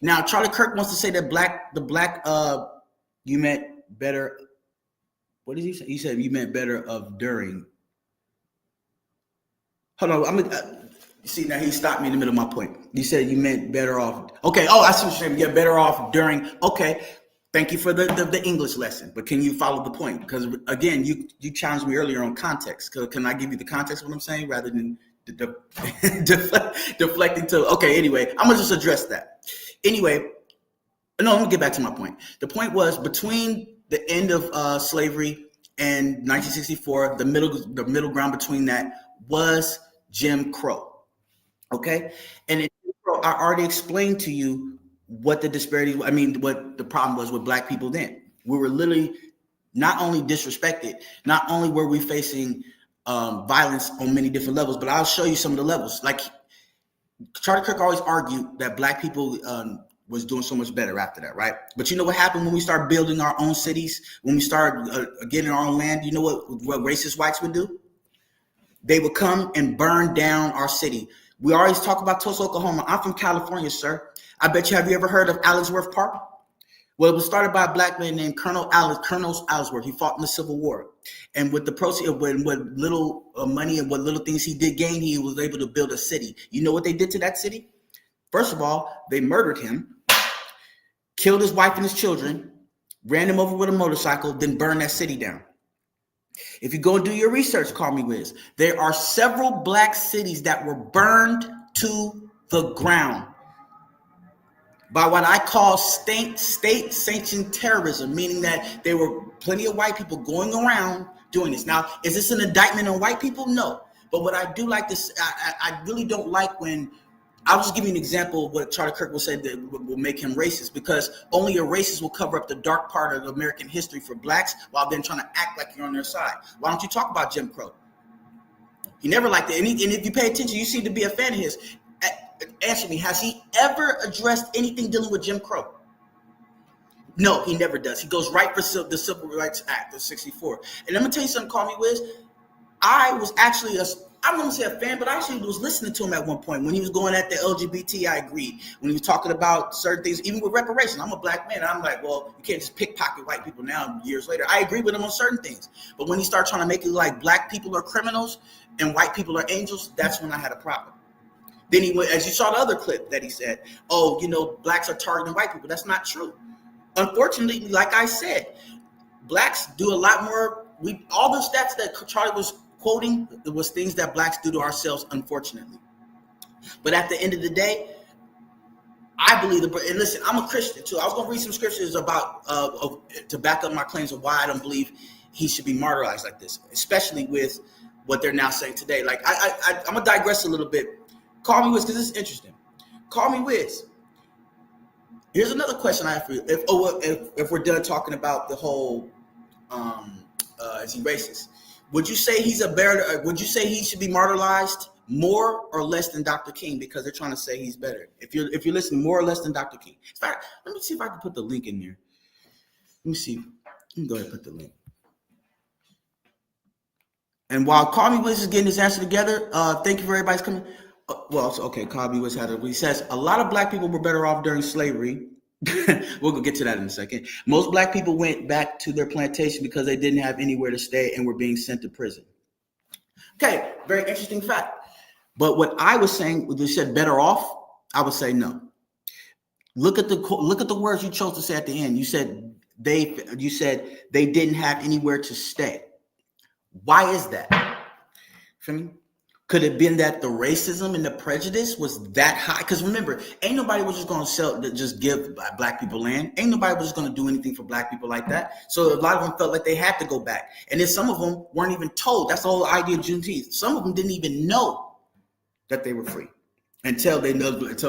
Now, Charlie Kirk wants to say that you meant better. What did he say? He said you meant better of during. Hold on. See, now he stopped me in the middle of my point. You said you meant better off. Okay. Oh, I see what you're saying. Yeah, better off during. Okay. Thank you for the English lesson. But can you follow the point? Because, again, you challenged me earlier on context. Can I give you the context of what I'm saying rather than deflecting to, okay, anyway, I'm going to just address that. Anyway, no, let me get back to my point. The point was between the end of slavery and 1964, the middle ground between that was Jim Crow. Okay? And in Jim Crow, I already explained to you what the disparity, what the problem was with black people then. We were literally not only disrespected, not only were we facing violence on many different levels, but I'll show you some of the levels. Like Charlie Kirk always argued that black people was doing so much better after that, right? But you know what happened when we started building our own cities, when we started getting our own land? You know what racist whites would do? They would come and burn down our city. We always talk about Tulsa, Oklahoma. I'm from California, sir. I bet you, have you ever heard of Allensworth Park? Well, it was started by a black man named Colonel Allensworth. He fought in the Civil War. And with the proceeds of what little money and what little things he did gain, he was able to build a city. You know what they did to that city? First of all, they murdered him, killed his wife and his children, ran him over with a motorcycle, then burned that city down. If you go and do your research, Call Me Wiz, there are several black cities that were burned to the ground by what I call state-sanctioned terrorism, meaning that there were plenty of white people going around doing this. Now, is this an indictment on white people? No. But what I do like this, I really don't like when, I'll just give you an example of what Charlie Kirk will say that will make him racist, because only a racist will cover up the dark part of American history for blacks while then trying to act like you're on their side. Why don't you talk about Jim Crow? He never liked it. And if you pay attention, you seem to be a fan of his. Answer me, has he ever addressed anything dealing with Jim Crow? No, he never does. He goes right for the Civil Rights Act of 64. And I'm going to tell you something, call me Wiz. I was actually, I wouldn't say a fan, but I actually was listening to him at one point. When he was going at the LGBT, I agreed. When he was talking about certain things, even with reparations, I'm a black man. I'm like, well, you can't just pickpocket white people now, years later. I agree with him on certain things. But when he started trying to make it like black people are criminals and white people are angels, that's when I had a problem. Then he went, as you saw the other clip that he said, oh, you know, blacks are targeting white people. That's not true. Unfortunately, like I said, blacks do a lot more. All the stats that Charlie was quoting, it was things that blacks do to ourselves, unfortunately. But at the end of the day, I believe and listen, I'm a Christian too. I was going to read some scriptures about to back up my claims of why I don't believe he should be martyrized like this, especially with what they're now saying today. Like I'm gonna digress a little bit. Call me Wiz, because this is interesting. Call me Wiz. Here's another question I have for you. If we're done talking about the whole, is he racist? Would you say would you say he should be martyrized more or less than Dr. King? Because they're trying to say he's better. If you're listening, more or less than Dr. King. In fact, let me see if I can put the link in there. Let me see. Let me go ahead and put the link. And while Call Me Wiz is getting his answer together, thank you for everybody's coming. Okay, Call Me Wiz he says a lot of black people were better off during slavery. We'll go get to that in a second. Most black people went back to their plantation because they didn't have anywhere to stay and were being sent to prison. Okay, very interesting fact. But what I was saying, when you said better off, I would say no. Look at the words you chose to say at the end. You said they didn't have anywhere to stay. Why is that? Feel me? Could it have been that the racism and the prejudice was that high? Because remember, ain't nobody was just going to just give black people land. Ain't nobody was just going to do anything for black people like that. So a lot of them felt like they had to go back. And then some of them weren't even told. That's the whole idea of Juneteenth. Some of them didn't even know that they were free until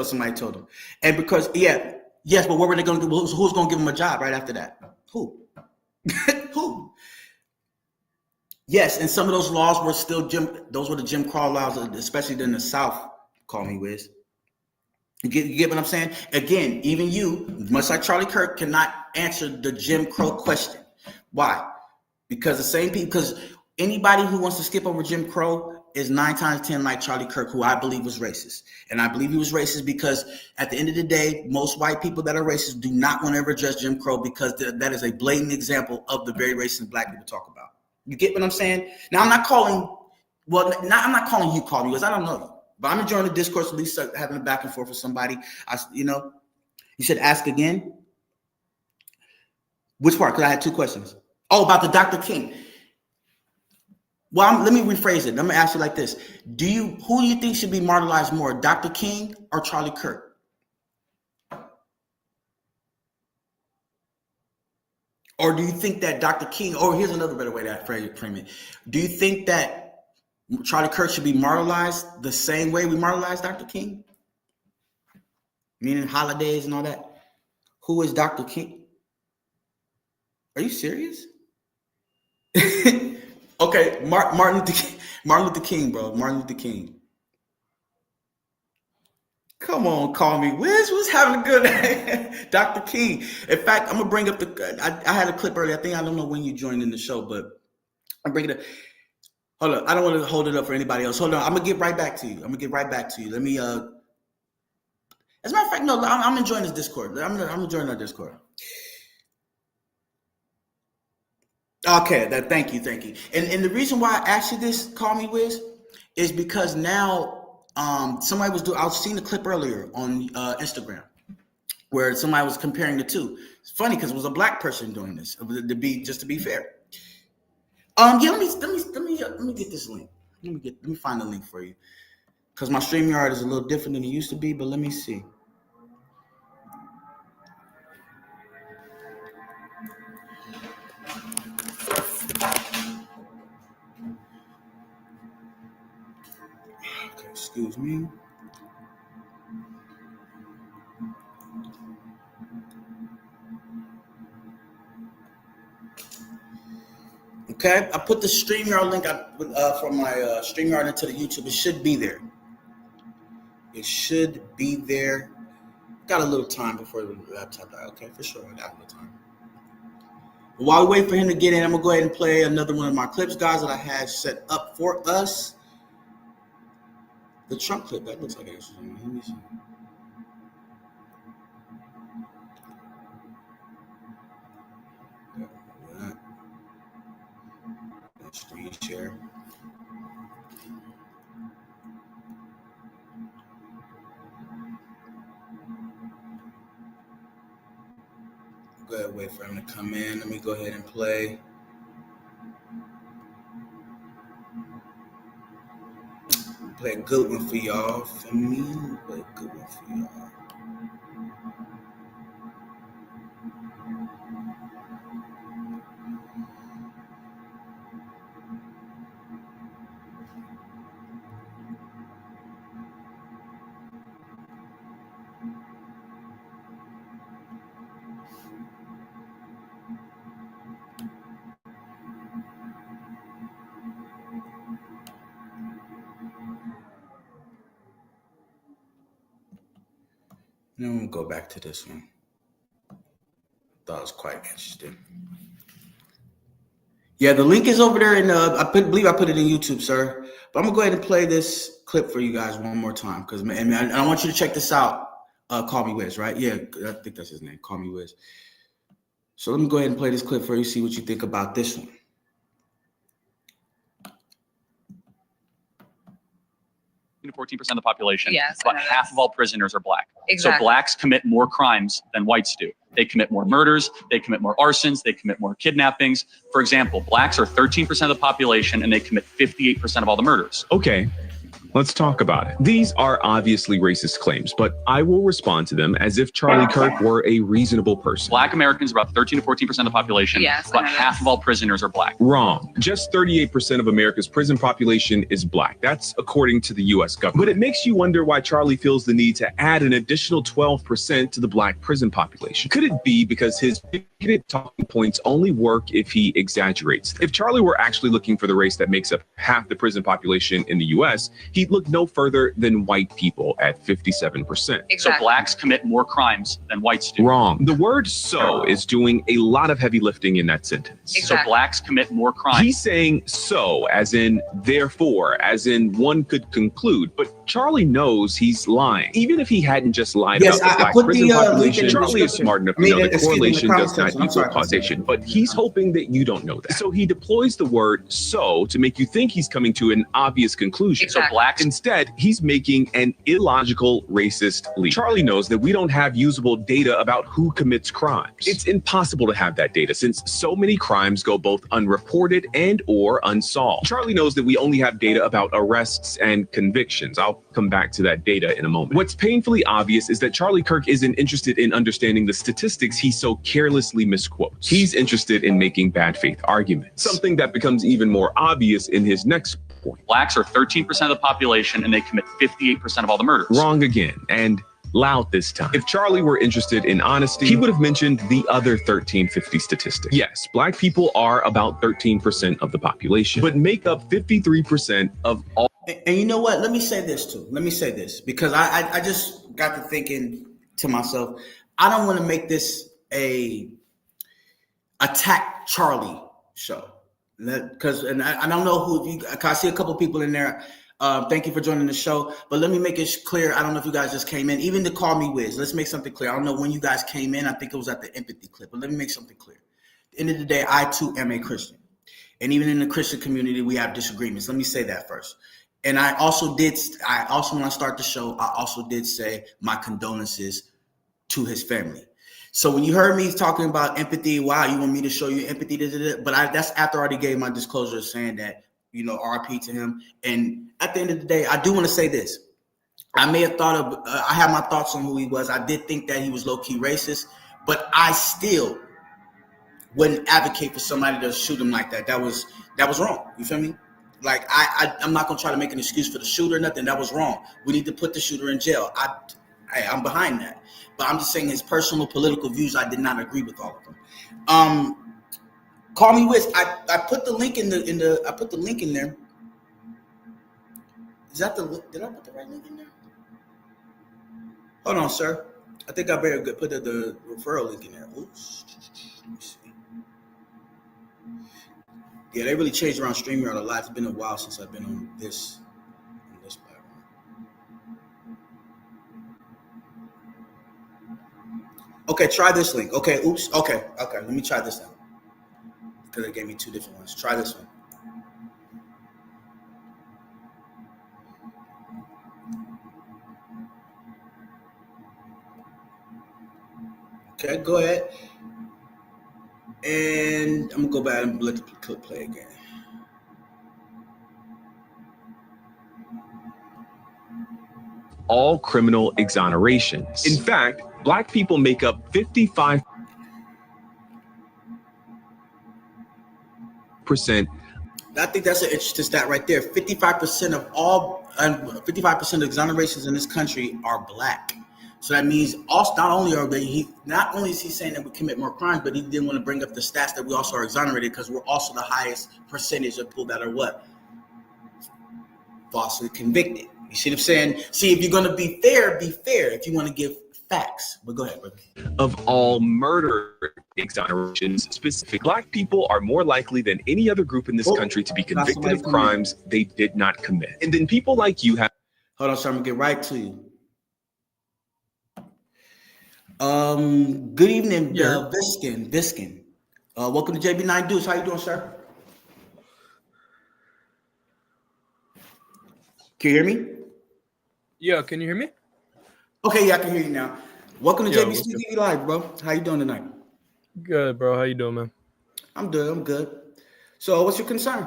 somebody told them. And because, yes, but what were they going to do? Who's going to give them a job right after that? Who? Who? Yes, and some of those laws were still those were the Jim Crow laws, especially in the South. Call me Wiz. You get what I'm saying? Again, even you, much like Charlie Kirk, cannot answer the Jim Crow question. Why? Because the same people. Because anybody who wants to skip over Jim Crow is 9 times 10 like Charlie Kirk, who I believe was racist. And I believe he was racist because at the end of the day, most white people that are racist do not want to ever address Jim Crow because that is a blatant example of the very racist black people talk about. You get what I'm saying? Now, I'm not calling you Call Me Wiz. I don't know you. But I'm enjoying the discourse, at least having a back and forth with somebody. You said ask again. Which part? Because I had 2 questions. Oh, about the Dr. King. Well, let me rephrase it. Let me ask you like this. Who do you think should be martyrized more, Dr. King or Charlie Kirk? Or do you think that Dr. King, here's another better way to frame it. Do you think that Charlie Kirk should be martyrized the same way we martyrized Dr. King? Meaning holidays and all that? Who is Dr. King? Are you serious? Okay, Martin Luther King, bro. Martin Luther King. Come on, Call Me Wiz. Who's having a good day? Dr. King. In fact, I'm going to bring up I had a clip earlier. I don't know when you joined in the show, but I'm bringing it up. Hold on. I don't want to hold it up for anybody else. Hold on. I'm going to get right back to you. Let me, as a matter of fact, no, I'm enjoying this Discord. I'm enjoying our Discord. Okay, thank you. And the reason why I asked you this, Call Me Wiz, is because now, I was seeing the clip earlier on Instagram where somebody was comparing the two. It's funny because it was a black person doing this. To be fair. Let me get this link. Let me find the link for you because my StreamYard is a little different than it used to be. But let me see. Excuse me. Okay, I put the StreamYard link from my StreamYard into the YouTube. It should be there. Got a little time before the laptop died. Okay, for sure. I got a little time. But while we wait for him to get in, I'm going to go ahead and play another one of my clips, guys, that I had set up for us. The Trump clip. That looks like it. Let me see. Screen share. Go ahead, wait for him to come in. Let me go ahead and play. Play a good one for y'all. For me, play a good one for y'all. Then we'll go back to this one. Thought it was quite interesting. Yeah, the link is over there, and I believe I put it in YouTube, sir. But I'm gonna go ahead and play this clip for you guys one more time, because I want you to check this out. Call Me Wiz, right? Yeah, I think that's his name. Call Me Wiz. So let me go ahead and play this clip for you. See what you think about this one. 14% of the population. Yes, about half of all prisoners are black. Exactly. So blacks commit more crimes than whites do. They commit more murders, they commit more arsons, they commit more kidnappings. For example, blacks are 13% of the population and they commit 58% of all the murders. Okay, let's talk about it. These are obviously racist claims, but I will respond to them as if Charlie Kirk were a reasonable person. Black Americans are about 13 to 14% of the population. Yes, about half of all prisoners are black. Wrong. Just 38% of America's prison population is black. That's according to the U.S. government. But it makes you wonder why Charlie feels the need to add an additional 12% to the black prison population. Could it be because his bigoted talking points only work if he exaggerates? If Charlie were actually looking for the race that makes up half the prison population in the U.S., he'd look no further than white people at 57%. Exactly. So blacks commit more crimes than whites do. Wrong. The word "so" is doing a lot of heavy lifting in that sentence. Exactly. So blacks commit more crimes. He's saying "so" as in therefore, as in one could conclude, but Charlie knows he's lying. Even if he hadn't just lied about the black prison population, Charlie is smart enough to know that correlation does not equal causation, but he's hoping that you don't know that. So he deploys the word "so" to make you think he's coming to an obvious conclusion. Exactly. So blacks Instead, he's making an illogical, racist leap. Charlie knows that we don't have usable data about who commits crimes. It's impossible to have that data since so many crimes go both unreported and or unsolved. Charlie knows that we only have data about arrests and convictions. I'll come back to that data in a moment. What's painfully obvious is that Charlie Kirk isn't interested in understanding the statistics he so carelessly misquotes. He's interested in making bad faith arguments, something that becomes even more obvious in his next point. Blacks are 13% of the population and they commit 58% of all the murders. Wrong again, and loud this time. If Charlie were interested in honesty, he would have mentioned the other 1350 statistic. Yes, black people are about 13% of the population, but make up 53% of all. And you know what? Let me say this too. Let me say this, because I just got to thinking to myself, I don't want to make this a attack Charlie show. Because I don't know who, I see a couple people in there. Thank you for joining the show. But let me make it clear. I don't know if you guys just came in. Even to Call Me Wiz, let's make something clear. I don't know when you guys came in. I think it was at the empathy clip. But let me make something clear. At the end of the day, I too am a Christian. And even in the Christian community, we have disagreements. Let me say that first. And I also when I start the show, I also did say my condolences to his family. So when you heard me talking about empathy, wow, you want me to show you empathy, but that's after I already gave my disclosure saying that, RP to him. And at the end of the day, I do want to say this. I may have thought of, I have my thoughts on who he was. I did think that he was low-key racist, but I still wouldn't advocate for somebody to shoot him like that. That was wrong. You feel me? Like, I'm not going to try to make an excuse for the shooter or nothing. That was wrong. We need to put the shooter in jail. I'm behind that. But I'm just saying his personal political views, I did not agree with all of them. Call Me Wiz. I put the link I put the link in there. Is that the link? Did I put the right link in there? Hold on, sir. I think I better put the referral link in there. Oops. Let me see. Yeah, they really changed around StreamYard a lot. It's been a while since I've been on this platform. Okay, try this link. Okay, oops. Okay. Let me try this now. Because they gave me 2 different ones. Try this one. Okay, go ahead. And I'm gonna go back and let the clip play again. All criminal exonerations. In fact, Black people make up 55%. I think that's an interesting stat right there. 55% of all, 55% of exonerations in this country are Black. So that means also not only is he saying that we commit more crimes, but he didn't want to bring up the stats that we also are exonerated because we're also the highest percentage of people that are what? Falsely convicted. You see what I'm saying? See, if you're going to be fair, be fair. If you want to give facts. But go ahead, brother. Of all murder exonerations, specific Black people are more likely than any other group in this country to be convicted of crimes they did not commit. And then people like you have... Hold on, sir. I'm going to get right to you. Good evening, Viskin. Welcome to JB9 Deuce. How you doing, sir? Can you hear me? Yeah, can you hear me? Okay, yeah, I can hear you now. Welcome to JB TV Live, bro. How you doing tonight? Good, bro. How you doing, man? I'm good. So what's your concern?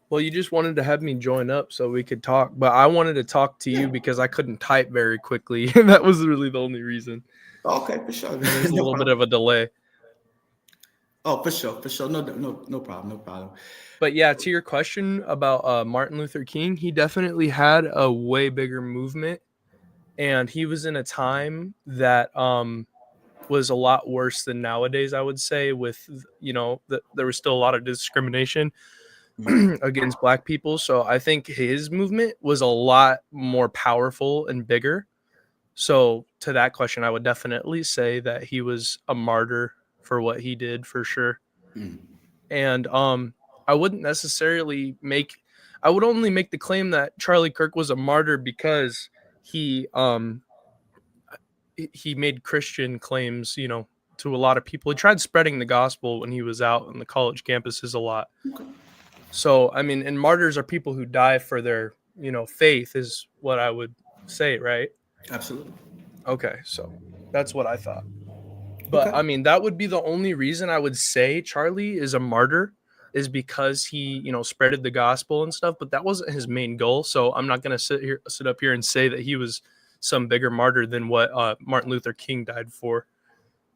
Well, you just wanted to have me join up so we could talk, but I wanted to talk to you because I couldn't type very quickly. That was really the only reason. Okay, for sure. There's a little bit of a delay. Oh, for sure. No problem. But yeah, to your question about Martin Luther King, he definitely had a way bigger movement, and he was in a time that was a lot worse than nowadays, I would say, with, there was still a lot of discrimination against Black people. So I think his movement was a lot more powerful and bigger. So to that question, I would definitely say that he was a martyr for what he did, for sure. And I wouldn't necessarily I would only make the claim that Charlie Kirk was a martyr because he made Christian claims, to a lot of people. He tried spreading the gospel when he was out on the college campuses a lot. Okay. So, I mean, and martyrs are people who die for their, faith is what I would say, right? Absolutely. Okay, so that's what I thought. But, okay. I mean, that would be the only reason I would say Charlie is a martyr, is because he, spreaded the gospel and stuff, but that wasn't his main goal. So I'm not going to sit up here and say that he was some bigger martyr than what Martin Luther King died for.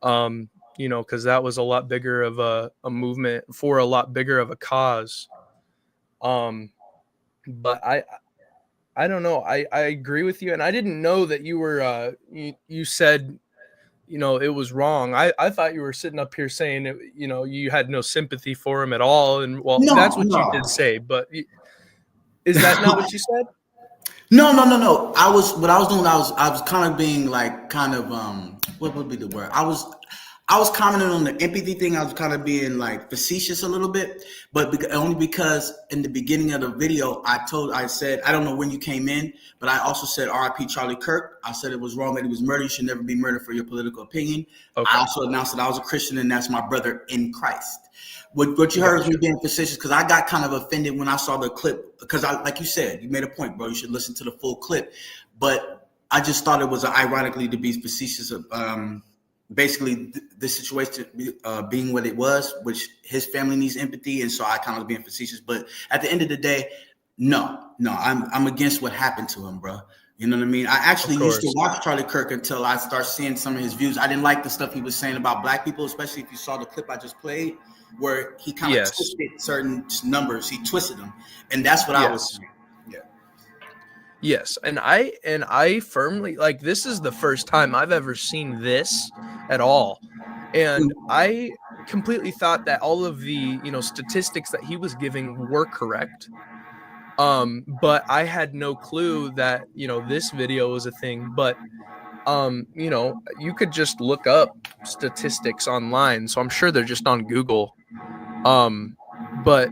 Because that was a lot bigger of a movement for a lot bigger of a cause. But I don't know. I agree with you. And I didn't know that you were, you said, it was wrong. I thought you were sitting up here saying, you had no sympathy for him at all. And that's what you did say, but is that not what you said? No. I was kind of being like, what would be the word? I was commenting on the empathy thing. I was kind of being like facetious a little bit, but only because in the beginning of the video, I said, I don't know when you came in, but I also said RIP Charlie Kirk. I said it was wrong that he was murdered. You should never be murdered for your political opinion. Okay. I also announced that I was a Christian and that's my brother in Christ. What you heard was me being facetious because I got kind of offended when I saw the clip because like you said, you made a point, bro. You should listen to the full clip, but I just thought it was ironically to be facetious. Basically, the situation being what it was, which his family needs empathy, and so I kind of was being facetious. But at the end of the day, no, I'm against what happened to him, bro. You know what I mean? I actually used to watch Charlie Kirk until I started seeing some of his views. I didn't like the stuff he was saying about Black people, especially if you saw the clip I just played, where he kind of twisted certain numbers. He twisted them, and that's what I was saying. Yes, and I firmly, like, this is the first time I've ever seen this at all, and I completely thought that all of the statistics that he was giving were correct, but I had no clue that this video was a thing. But you know, you could just look up statistics online. So I'm sure they're just on Google. But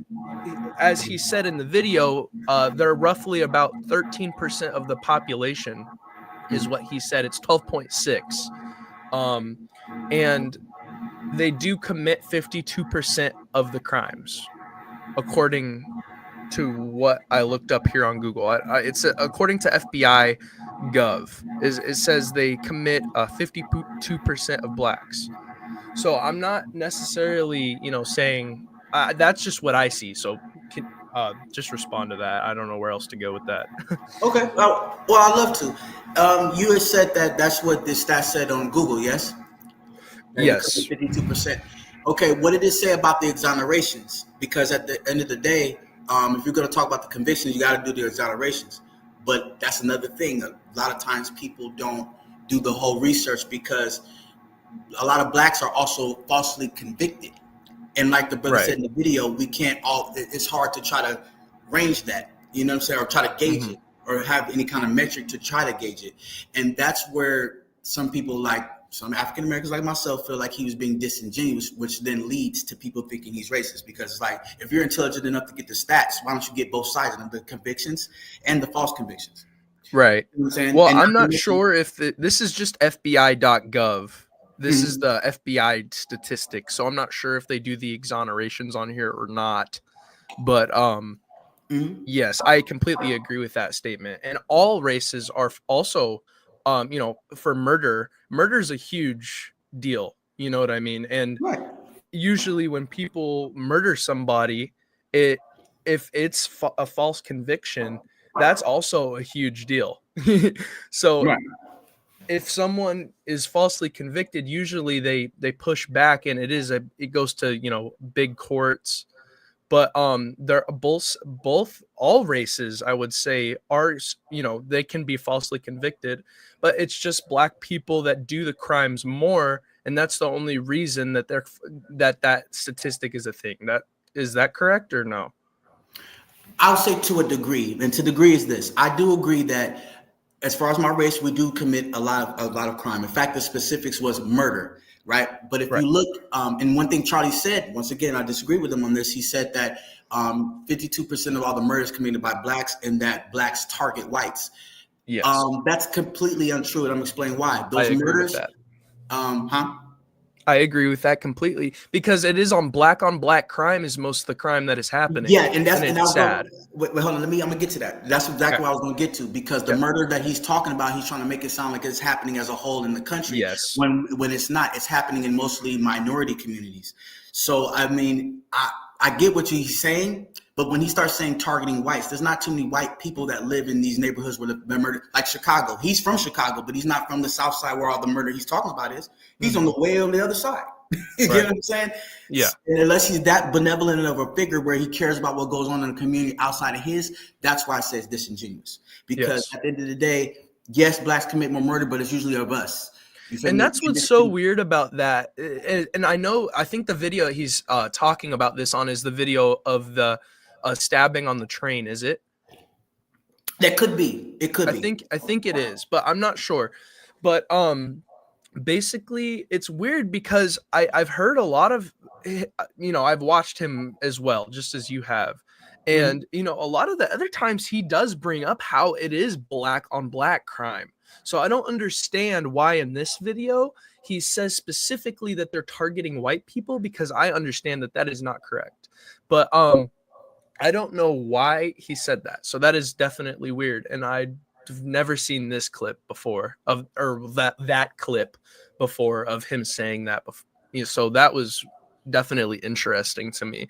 as he said in the video, they're roughly about 13% of the population is what he said. It's 12.6. And they do commit 52% of the crimes, according to what I looked up here on Google. It's according to FBI Gov. It says they commit 52% of blacks. So I'm not necessarily, you know, saying that's just what I see. So just respond to that. I don't know where else to go with that. Okay. Well, I'd love to. You had said that that's what this stat said on Google, yes? Yes. 52%. Okay. What did it say about the exonerations? Because at the end of the day, if you're going to talk about the convictions, you got to do the exonerations. But that's another thing. A lot of times people don't do the whole research because a lot of blacks are also falsely convicted. And like the brother said in the video, we can't it's hard to try to range that, you know what I'm saying, or try to gauge it or have any kind of metric to try to gauge it. And that's where some people, like some African Americans like myself, feel like he was being disingenuous, which then leads to people thinking he's racist. Because it's like, if you're intelligent enough to get the stats, why don't you get both sides of them, the convictions and the false convictions? Right. You know what I'm saying? Well, and I'm not sure if this is just FBI.gov. This is the FBI statistics, so I'm not sure if they do the exonerations on here or not. But yes, I completely agree with that statement. And all races are also, you know, for murder's a huge deal. You know what I mean? And usually when people murder somebody, if it's a false conviction, that's also a huge deal. So if someone is falsely convicted, usually they push back, and it goes to, you know, big courts. But they're both all races, I would say, are, you know, they can be falsely convicted, but it's just black people that do the crimes more, and that's the only reason that that statistic is a thing. Is that correct or no? I'll say to a degree, and to a degree is this: I do agree that, as far as my race, we do commit a lot of crime. In fact, the specifics was murder, right? But if you look, and one thing Charlie said, once again, I disagree with him on this. He said that 52% of all the murders committed by blacks, and that blacks target whites. Yes. That's completely untrue, and I'm explaining why. Those murders, I agree with that completely, because it is on black crime is most of the crime that is happening. Yeah, and that's sad. Wait, hold on. I'm gonna get to that. That's exactly what I was gonna get to, because the murder that he's talking about, he's trying to make it sound like it's happening as a whole in the country. Yes. When it's not. It's happening in mostly minority communities. So I mean, I get what he's saying, but when he starts saying targeting whites, there's not too many white people that live in these neighborhoods where the murder, like Chicago. He's from Chicago, but he's not from the South Side where all the murder he's talking about is. He's on the way on the other side. You know what I'm saying? Yeah. And unless he's that benevolent of a figure where he cares about what goes on in the community outside of his, that's why I say it's disingenuous. Because at the end of the day, yes, blacks commit more murder, but it's usually of us. And that's what's so weird about that. And I think the video he's talking about this on is the video of the stabbing on the train. Is it? That could be. It could be. I think it is, but I'm not sure. But basically, it's weird because I've heard a lot of, you know, I've watched him as well, just as you have. And, you know, a lot of the other times he does bring up how it is black on black crime. So I don't understand why in this video he says specifically that they're targeting white people, because I understand that that is not correct. But I don't know why he said that. So that is definitely weird. And I've never seen this clip before that clip before of him saying that before. You know, so that was definitely interesting to me.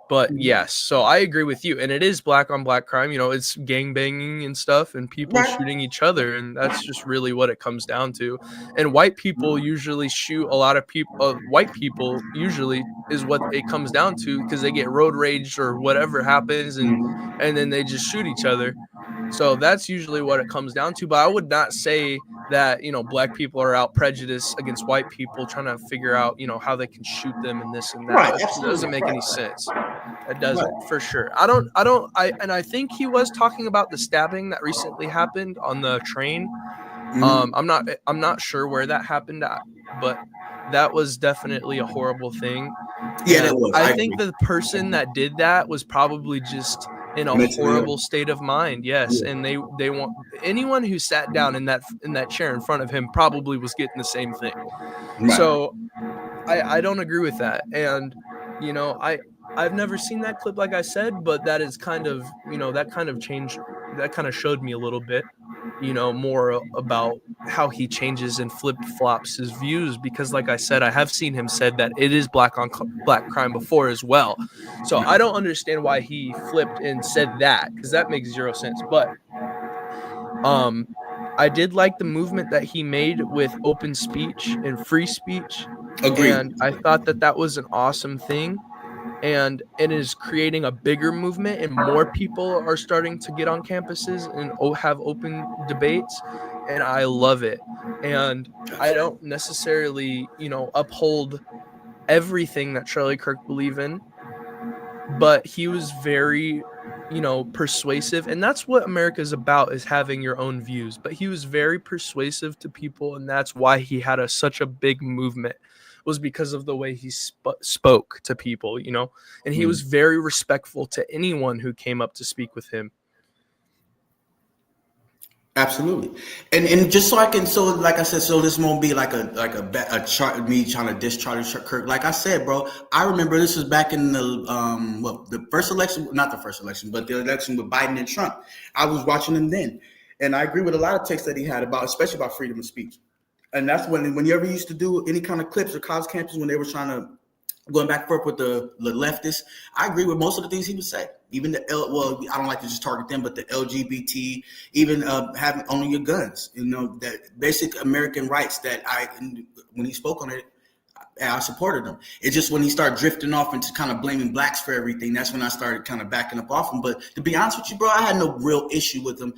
But yes, so I agree with you. And it is black on black crime. You know, it's gang banging and stuff and people shooting each other. And that's just really what it comes down to. And white people usually shoot a lot of people. White people usually is what it comes down to, because they get road rage or whatever happens. And then they just shoot each other. So that's usually what it comes down to. But I would not say that, you know, black people are out prejudiced against white people trying to figure out, you know, how they can shoot them and this and that. Right, It doesn't make any sense. It doesn't, for sure. I think he was talking about the stabbing that recently happened on the train. I'm not sure where that happened at, but that was definitely a horrible thing. Yeah, that was. I think the person that did that was probably just in a horrible state of mind. Yes, and they want anyone who sat down in that chair in front of him probably was getting the same thing. Right. So I don't agree with that. And you know, I've never seen that clip, like I said, but that is kind of, you know, that kind of showed me a little bit, you know, more about how he changes and flip-flops his views, because like I said, I have seen him said that it is black on black crime before as well. So I don't understand why he flipped and said that, because that makes zero sense. But I did like the movement that he made with open speech and free speech. Agreed. And I thought that was an awesome thing. And it is creating a bigger movement, and more people are starting to get on campuses and have open debates, and I love it. And I don't necessarily, you know, uphold everything that Charlie Kirk believed in, but he was very, you know, persuasive, and that's what America is about, is having your own views. But he was very persuasive to people, and that's why he had such a big movement, was because of the way he spoke to people, you know, and he was very respectful to anyone who came up to speak with him. Absolutely. And just so I can, so like I said, so this won't be like a chart, me trying to diss Charlie Kirk. Like I said, bro, I remember this was back in the first election, not the first election, but the election with Biden and Trump. I was watching him then, and I agree with a lot of takes that he had about, especially about freedom of speech. And that's when you ever used to do any kind of clips or college campuses when they were trying to going back and forth with the leftists. I agree with most of the things he would say. Even I don't like to just target them, but the LGBT, even having owning your guns, you know, that basic American rights that when he spoke on it, I supported him. It's just when he started drifting off into kind of blaming blacks for everything, that's when I started kind of backing up off him. But to be honest with you, bro, I had no real issue with him.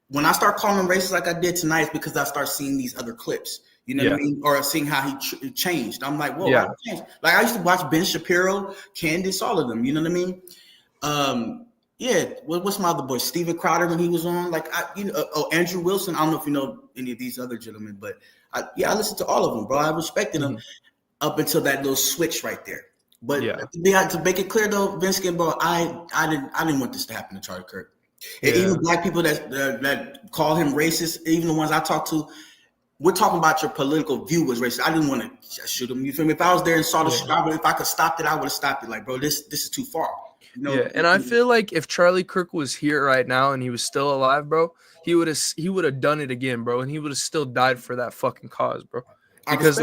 When I start calling him racist like I did tonight, it's because I start seeing these other clips, you know what I mean? Or seeing how he changed. I'm like, whoa, how he changed? Like I used to watch Ben Shapiro, Candace, all of them, you know what I mean? What's my other boy? Steven Crowder when he was on, like, Andrew Wilson. I don't know if you know any of these other gentlemen, but I listened to all of them, bro. I respected them up until that little switch right there. But to make it clear though, Vince, bro, I didn't want this to happen to Charlie Kirk. And even black people that call him racist, even the ones I talk to, we're talking about your political view was racist. I didn't want to shoot him. You feel me? If I was there and saw the shot, if I could stop it, I would have stopped it. Like, bro, this is too far. You know? And I feel like if Charlie Kirk was here right now and he was still alive, bro, he would have done it again, bro, and he would have still died for that fucking cause, bro. Because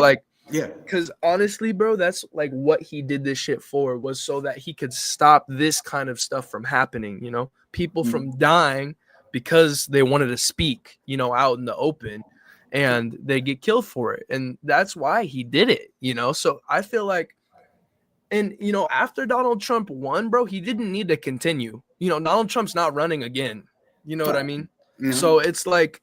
because honestly, bro, that's like what he did this shit for, was so that he could stop this kind of stuff from happening, you know, people from dying because they wanted to speak, you know, out in the open, and they get killed for it. And that's why he did it, you know. So I feel like, and you know, after Donald Trump won, bro, he didn't need to continue. You know, Donald Trump's not running again. You know what I mean? Mm-hmm. So it's like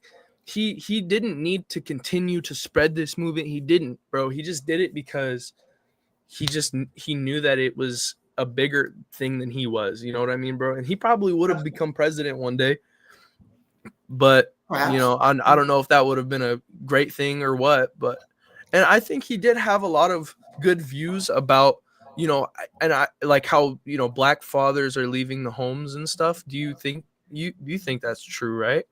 he didn't need to continue to spread this movement. He didn't, bro. He just did it because he knew that it was a bigger thing than he was. You know what I mean, bro? And he probably would have become president one day, but you know, I don't know if that would have been a great thing or what. But and I think he did have a lot of good views about, you know, and I like how, you know, black fathers are leaving the homes and stuff. Do you think that's true, right?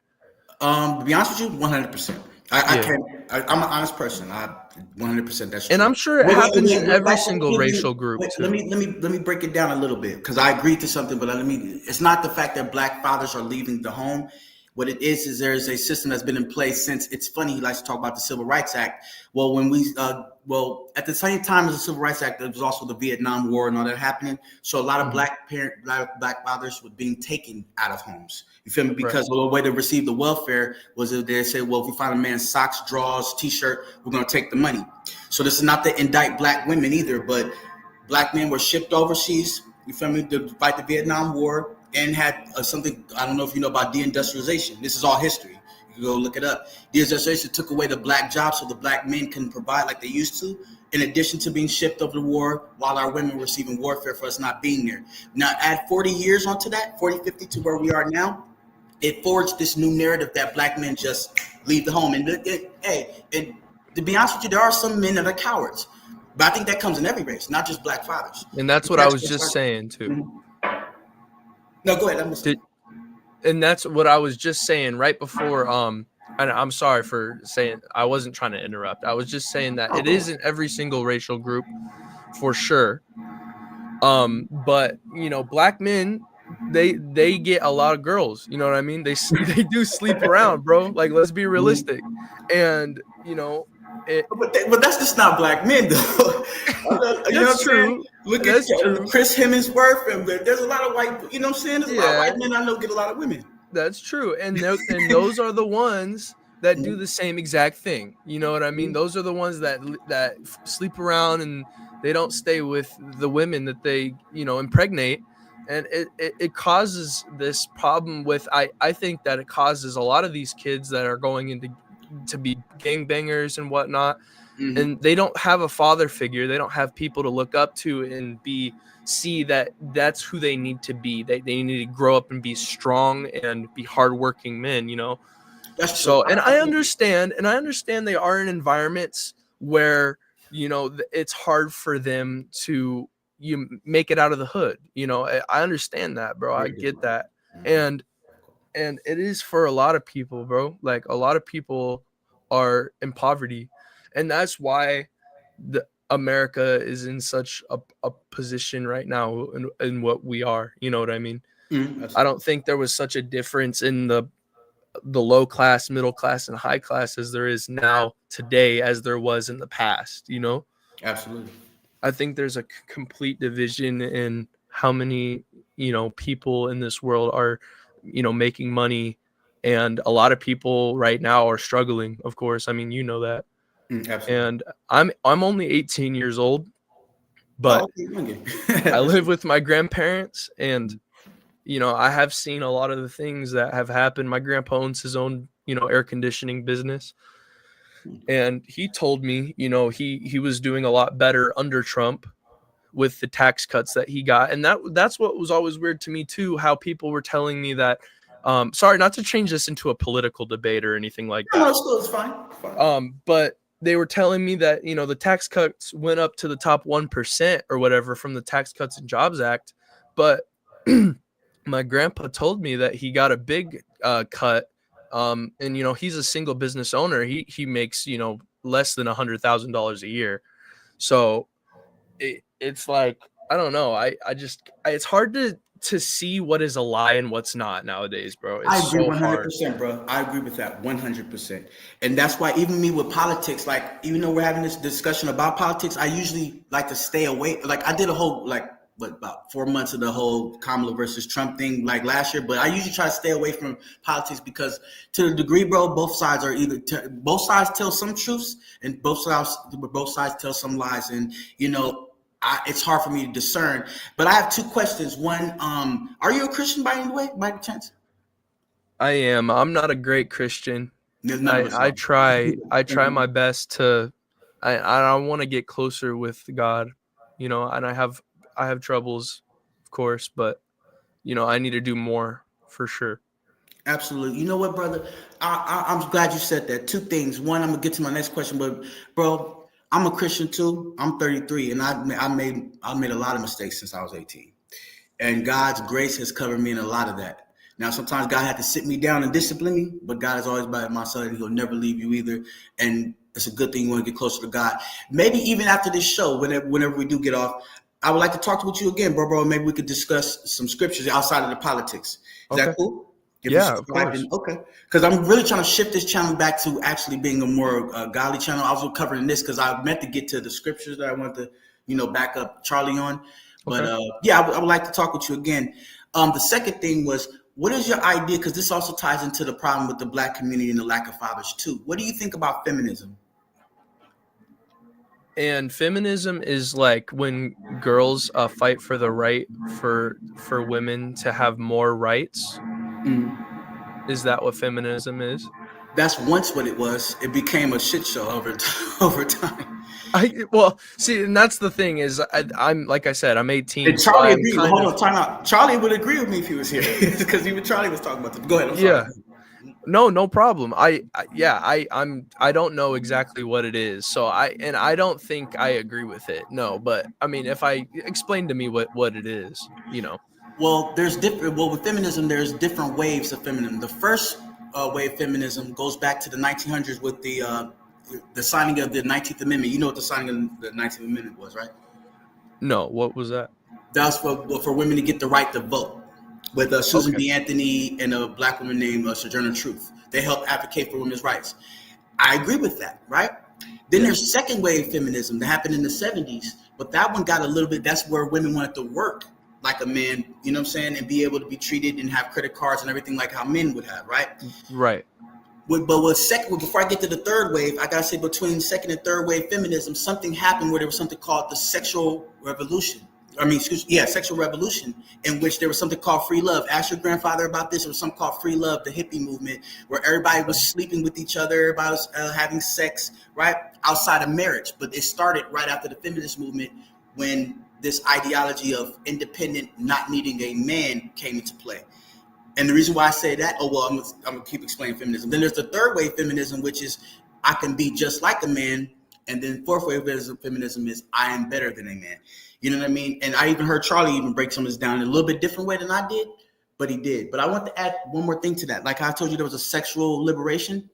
To be honest with you, 100%. I'm an honest person. 100% that's true. And I'm sure it happens in every single racial group. Let me break it down a little bit, because I agreed to something, but it's not the fact that black fathers are leaving the home. What it is there is a system that's been in place since, it's funny, he likes to talk about the Civil Rights Act. Well, at the same time as the Civil Rights Act, there was also the Vietnam War and all that happening. So a lot of black fathers were being taken out of homes. You feel me? Because the way to receive the welfare was that they say, well, if we find a man's socks, drawers, t-shirt, we're going to take the money. So this is not to indict black women either, but black men were shipped overseas, you feel me, to fight the Vietnam War, and had something, I don't know if you know about deindustrialization. This is all history. You can go look it up. Deindustrialization took away the black jobs so the black men couldn't provide like they used to, in addition to being shipped over the war, while our women were receiving warfare for us not being there. Now, add 40 years onto that, 40, 50 to where we are now, it forged this new narrative that black men just leave the home. And to be honest with you, there are some men that are cowards, but I think that comes in every race, not just black fathers. And that's what I was just saying too. No, go ahead. And that's what I was just saying right before. And I'm sorry for saying, I wasn't trying to interrupt. I was just saying that it isn't every single racial group, for sure. But you know, black men, they get a lot of girls. You know what I mean? They do sleep around, bro. Like, let's be realistic. And you know, but that's just not black men, though. That's true. Look at Chris Hemsworth, and there's a lot of white. You know what I'm saying? There's a lot of white men I know get a lot of women. That's true, and those are the ones that do the same exact thing. You know what I mean? Those are the ones that sleep around and they don't stay with the women that they, you know, impregnate. And it causes this problem with, I think that it causes a lot of these kids that are going into to be gangbangers and whatnot. Mm-hmm. And they don't have a father figure. They don't have people to look up to and see that that's who they need to be. They need to grow up and be strong and be hardworking men, you know? That's so, and I understand they are in environments where, you know, it's hard for them to make it out of the hood. You know, I understand that, bro. I get that. And it is for a lot of people, bro. Like, a lot of people are in poverty, and that's why America is in such a position right now in what we are. You know what I mean? Mm-hmm. I don't think there was such a difference in the low class, middle class, and high class as there is now today as there was in the past, you know? Absolutely. I think there's a complete division in how many, you know, people in this world are, you know, making money, and a lot of people right now are struggling, of course. I mean, you know that. Absolutely. And I'm only 18 years old, but I live with my grandparents, and you know, I have seen a lot of the things that have happened. My grandpa owns his own, you know, air conditioning business. And he told me, you know, he was doing a lot better under Trump with the tax cuts that he got. And that's what was always weird to me too, how people were telling me that, sorry, not to change this into a political debate or anything like that. No, it's fine. But they were telling me that, you know, the tax cuts went up to the top 1% or whatever from the Tax Cuts and Jobs Act. But my grandpa told me that he got a big cut. And, you know, he's a single business owner. He makes, you know, less than $100,000 a year. So it's like, I don't know. It's hard to see what is a lie and what's not nowadays, bro. It's I agree so 100%, hard. bro. I agree with that 100%. And that's why even me with politics, like, even though we're having this discussion about politics, I usually like to stay away. Like, I did a whole, like, about 4 months of the whole Kamala versus Trump thing, like last year, but I usually try to stay away from politics because to the degree, bro, both sides are both sides tell some truths and both sides tell some lies. And, you know, it's hard for me to discern, but I have two questions. One, are you a Christian by any way, by any chance? I am. I'm not a great Christian. I try my best to, I want to get closer with God, you know, and I have troubles, of course, but, you know, I need to do more for sure. Absolutely. You know what, brother? I'm glad you said that. Two things. One, I'm going to get to my next question, but, bro, I'm a Christian too. I'm 33, and I made a lot of mistakes since I was 18. And God's grace has covered me in a lot of that. Now, sometimes God had to sit me down and discipline me, but God is always by my side, and he'll never leave you either. And it's a good thing you want to get closer to God. Maybe even after this show, whenever we do get off, I would like to talk with you again, bro. Maybe we could discuss some scriptures outside of the politics. Is that cool? Yeah, of course. Okay. Because I'm really trying to shift this channel back to actually being a more godly channel. I was covering this because I meant to get to the scriptures that I wanted to, you know, back up Charlie on. But yeah, I would like to talk with you again. The second thing was, what is your idea? Because this also ties into the problem with the black community and the lack of fathers too. What do you think about feminism? And feminism is like when girls fight for the right for women to have more rights. Mm. Is that what feminism is? That's once what it was. It became a shit show over time. Well, see, and that's the thing is, I'm like I said, I'm 18. And Charlie agreed. Hold on, time out. Charlie would agree with me if he was here, because even Charlie was talking about this. Go ahead. I'm sorry. No problem. I don't know exactly what it is. So I don't think I agree with it. No, but I mean, if I explain to me what it is, you know. Well, with feminism, there's different waves of feminism. The first wave of feminism goes back to the 1900s with the signing of the 19th Amendment. You know what the signing of the 19th Amendment was, right? No, what was that? That's for women to get the right to vote. With Susan B. Anthony and a black woman named Sojourner Truth. They helped advocate for women's rights. I agree with that, right? Then there's second wave feminism that happened in the 70s, but that one got a little bit, that's where women wanted to work like a man, you know what I'm saying, and be able to be treated and have credit cards and everything like how men would have, right? Right. Before I get to the third wave, I gotta say between second and third wave feminism, something happened where there was something called the sexual revolution. Sexual revolution, in which there was something called free love. Ask your grandfather about this. There was something called free love, the hippie movement, where everybody was sleeping with each other, everybody was having sex, right, outside of marriage. But it started right after the feminist movement, when this ideology of independent, not needing a man came into play. And the reason why I say that, I'm gonna keep explaining feminism. Then there's the third wave feminism, which is I can be just like a man. And then fourth wave feminism is I am better than a man. You know what I mean? And I even heard Charlie even break some of this down in a little bit different way than I did, but he did. But I want to add one more thing to that. Like I told you, there was a sexual liberation.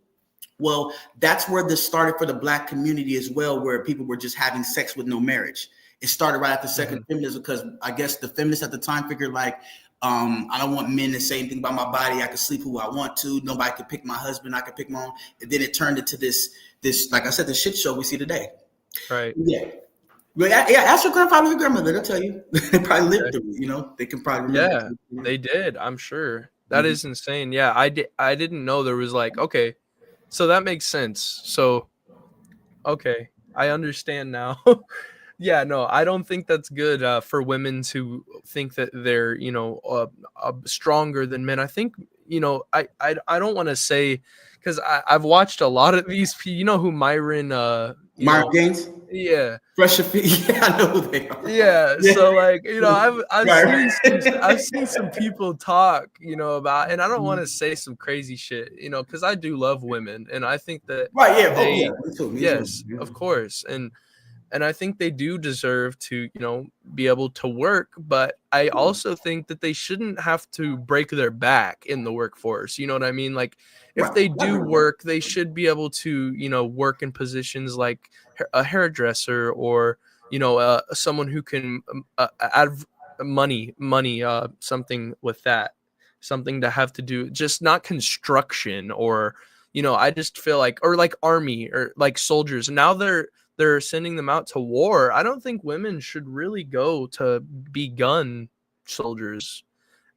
Well, that's where this started for the black community as well, where people were just having sex with no marriage. It started right after second feminism, because I guess the feminists at the time figured like, I don't want men to say anything about my body. I can sleep who I want to. Nobody can pick my husband. I can pick my own. And then it turned into this, like I said, the shit show we see today. Right. Yeah. Ask your grandfather or your grandmother. They'll tell you. They probably lived through it, you know. They can probably remember. Yeah, they did. I'm sure. That is insane. Yeah, I didn't know there was like, okay, so that makes sense. So, okay, I understand now. Yeah, no, I don't think that's good for women to think that they're, you know, stronger than men. I think, you know, I don't want to say, because I've watched a lot of these. You know who Myron Gaines? Yeah. Fresh feet. Yeah, I know who they are. Yeah. So like, you know, I've seen some people talk, you know, about, and I don't want to say some crazy shit, you know, because I do love women, and I think that yes, of course, and I think they do deserve to, you know, be able to work, but I also think that they shouldn't have to break their back in the workforce. You know what I mean? Like, if they do work, they should be able to, you know, work in positions like a hairdresser, or, you know, someone who can add money, something with that, something to have to do, just not construction, or, you know, I just feel like, or like army, or like soldiers. Now they're sending them out to war. I don't think women should really go to be gun soldiers.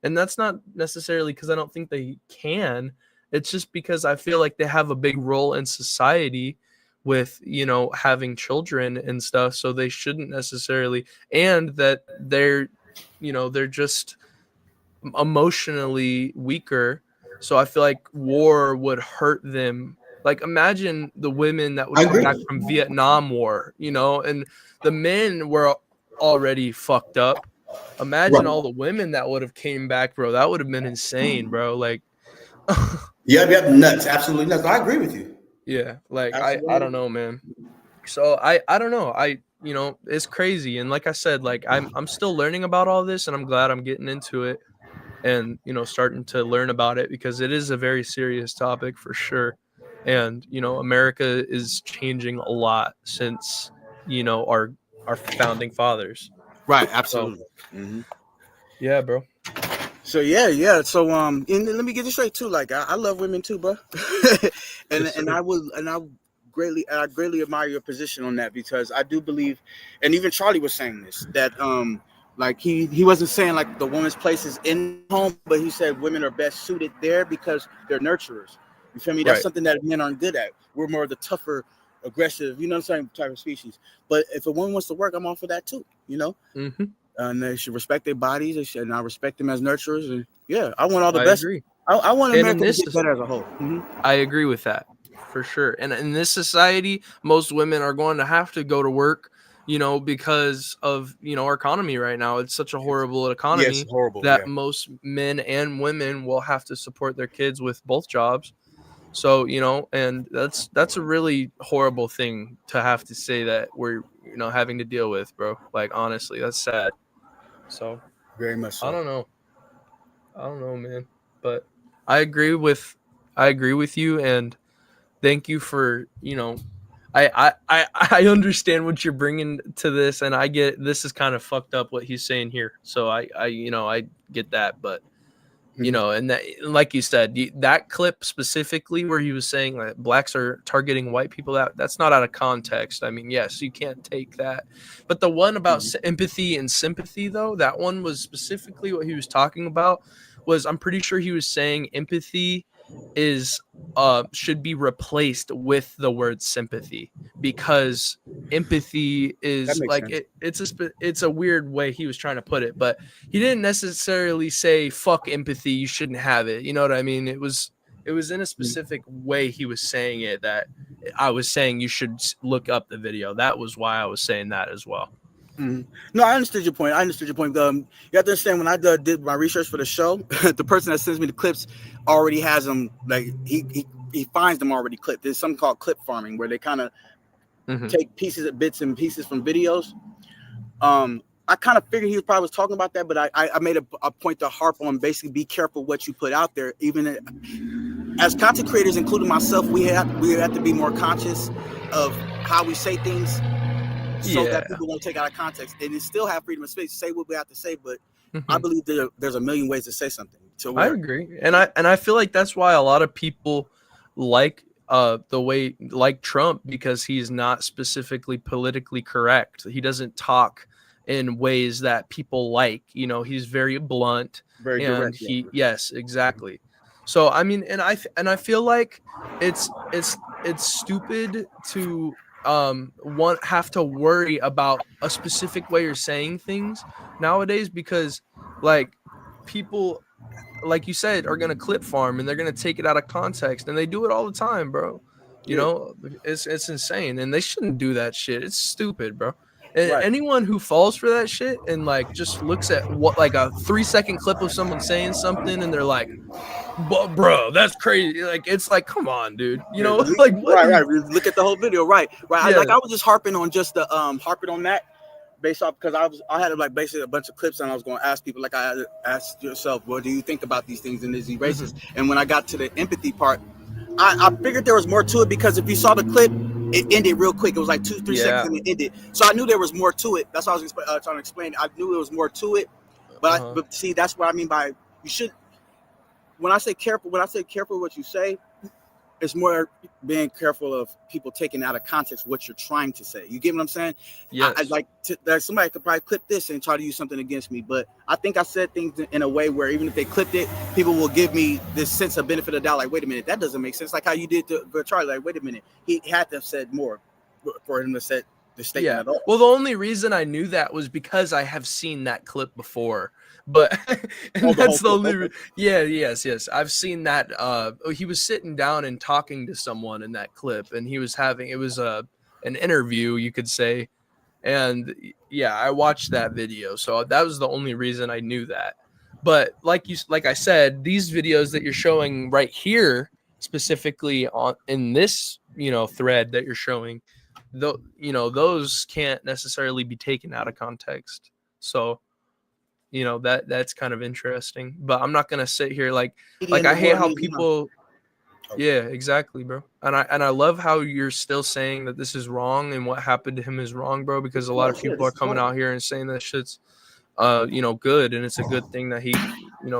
And that's not necessarily because I don't think they can. It's just because I feel like they have a big role in society with, you know, having children and stuff. So they shouldn't necessarily, and that they're, you know, they're just emotionally weaker. So I feel like war would hurt them. Like, imagine the women that would come back from Vietnam War, you know, and the men were already fucked up. Imagine all the women that would have came back, bro. That would have been insane, bro. Like, yeah, nuts, absolutely nuts. I agree with you. Yeah, like I don't know, man. So I don't know. You know, it's crazy, and like I said, like I'm still learning about all this, and I'm glad I'm getting into it, and, you know, starting to learn about it, because it is a very serious topic for sure. And, you know, America is changing a lot since, you know, our founding fathers. Right, absolutely. So, yeah, bro. So yeah. So and let me get this straight too. Like I love women too, bro. and I greatly admire your position on that, because I do believe, and even Charlie was saying this, that like he wasn't saying like the woman's place is in home, but he said women are best suited there because they're nurturers. You feel me? That's something that men aren't good at. We're more of the tougher, aggressive, you know what I'm saying, type of species. But if a woman wants to work, I'm all for that too, you know? And they should respect their bodies, and I respect them as nurturers. And yeah, I want all the best. Agree. I want America to get better as a whole. I agree with that. for sure. And in this society, most women are going to have to go to work, because of, our economy right now. It's such a horrible economy that most men and women will have to support their kids with both jobs. So, and that's a really horrible thing to have to say that we're, having to deal with, bro. Like, honestly, that's sad. So very much so. I don't know, man, but I agree with you, and thank you for, I understand what you're bringing to this, and I get this is kind of fucked up what he's saying here. So I get that, but and that, like you said, that clip specifically where he was saying that blacks are targeting white people, that's not out of context. I mean, yes, you can't take that, but the one about empathy and sympathy, though, that one was specifically what he was talking about. I'm pretty sure he was saying empathy is should be replaced with the word sympathy, because empathy is like it's a weird way he was trying to put it, but he didn't necessarily say fuck empathy, you shouldn't have it, you know what I mean? It was in a specific way he was saying it, that I was saying you should look up the video. That was why I was saying that as well. No, I understood your point. You have to understand, when I did my research for the show, the person that sends me the clips already has them, like he finds them already clipped. There's something called clip farming, where they kind of take bits and pieces from videos. I kind of figured he was talking about that, but I made a point to harp on basically be careful what you put out there. Even as content creators, including myself, we have to be more conscious of how we say things, so that people won't take out of context, and still have freedom of speech to say what we have to say. But I believe there's a million ways to say something. So I agree, and I feel like that's why a lot of people like Trump, because he's not specifically politically correct. He doesn't talk in ways that people like. He's very blunt, very direct. Yes, exactly. So I mean, and I feel like it's stupid to have to worry about a specific way you're saying things nowadays, because like people, like you said, are gonna clip farm and they're gonna take it out of context, and they do it all the time, bro. It's insane, and they shouldn't do that shit. It's stupid, bro. And anyone who falls for that shit and like just looks at what, like a 3-second clip of someone saying something and they're like, but bro, that's crazy. Like, it's like, come on, dude. Like what? Right. Look at the whole video. Right. Yeah. I was just harping on that based off, because I had like basically a bunch of clips, and I was going to ask people, like I asked yourself, what do you think about these things, and is he racist? And when I got to the empathy part, I figured there was more to it, because if you saw the clip, it ended real quick. It was like 2-3 seconds and it ended. So I knew there was more to it. That's what I was trying to explain. I knew there was more to it. But but see, that's what I mean by you should. When I say careful what you say, it's more being careful of people taking out of context what you're trying to say. You get what I'm saying? Yes. Somebody could probably clip this and try to use something against me, but I think I said things in a way where even if they clipped it, people will give me this sense of benefit of doubt. Like, wait a minute, that doesn't make sense. Like how you did for Charlie. Like, wait a minute, he had to have said more for him to say the statement at all. Well, the only reason I knew that was because I have seen that clip before. But that's the only yes, I've seen that. He was sitting down and talking to someone in that clip, and he was having an interview, you could say. And I watched that video, so that was the only reason I knew that. But like I said, these videos that you're showing right here, specifically in this thread that you're showing, those can't necessarily be taken out of context. So that's kind of interesting, but I'm not gonna sit here like I hate how people. Yeah, exactly, bro. And I love how you're still saying that this is wrong and what happened to him is wrong, bro. Because a lot of people are coming out here and saying that shit's, good, and it's a good thing that he,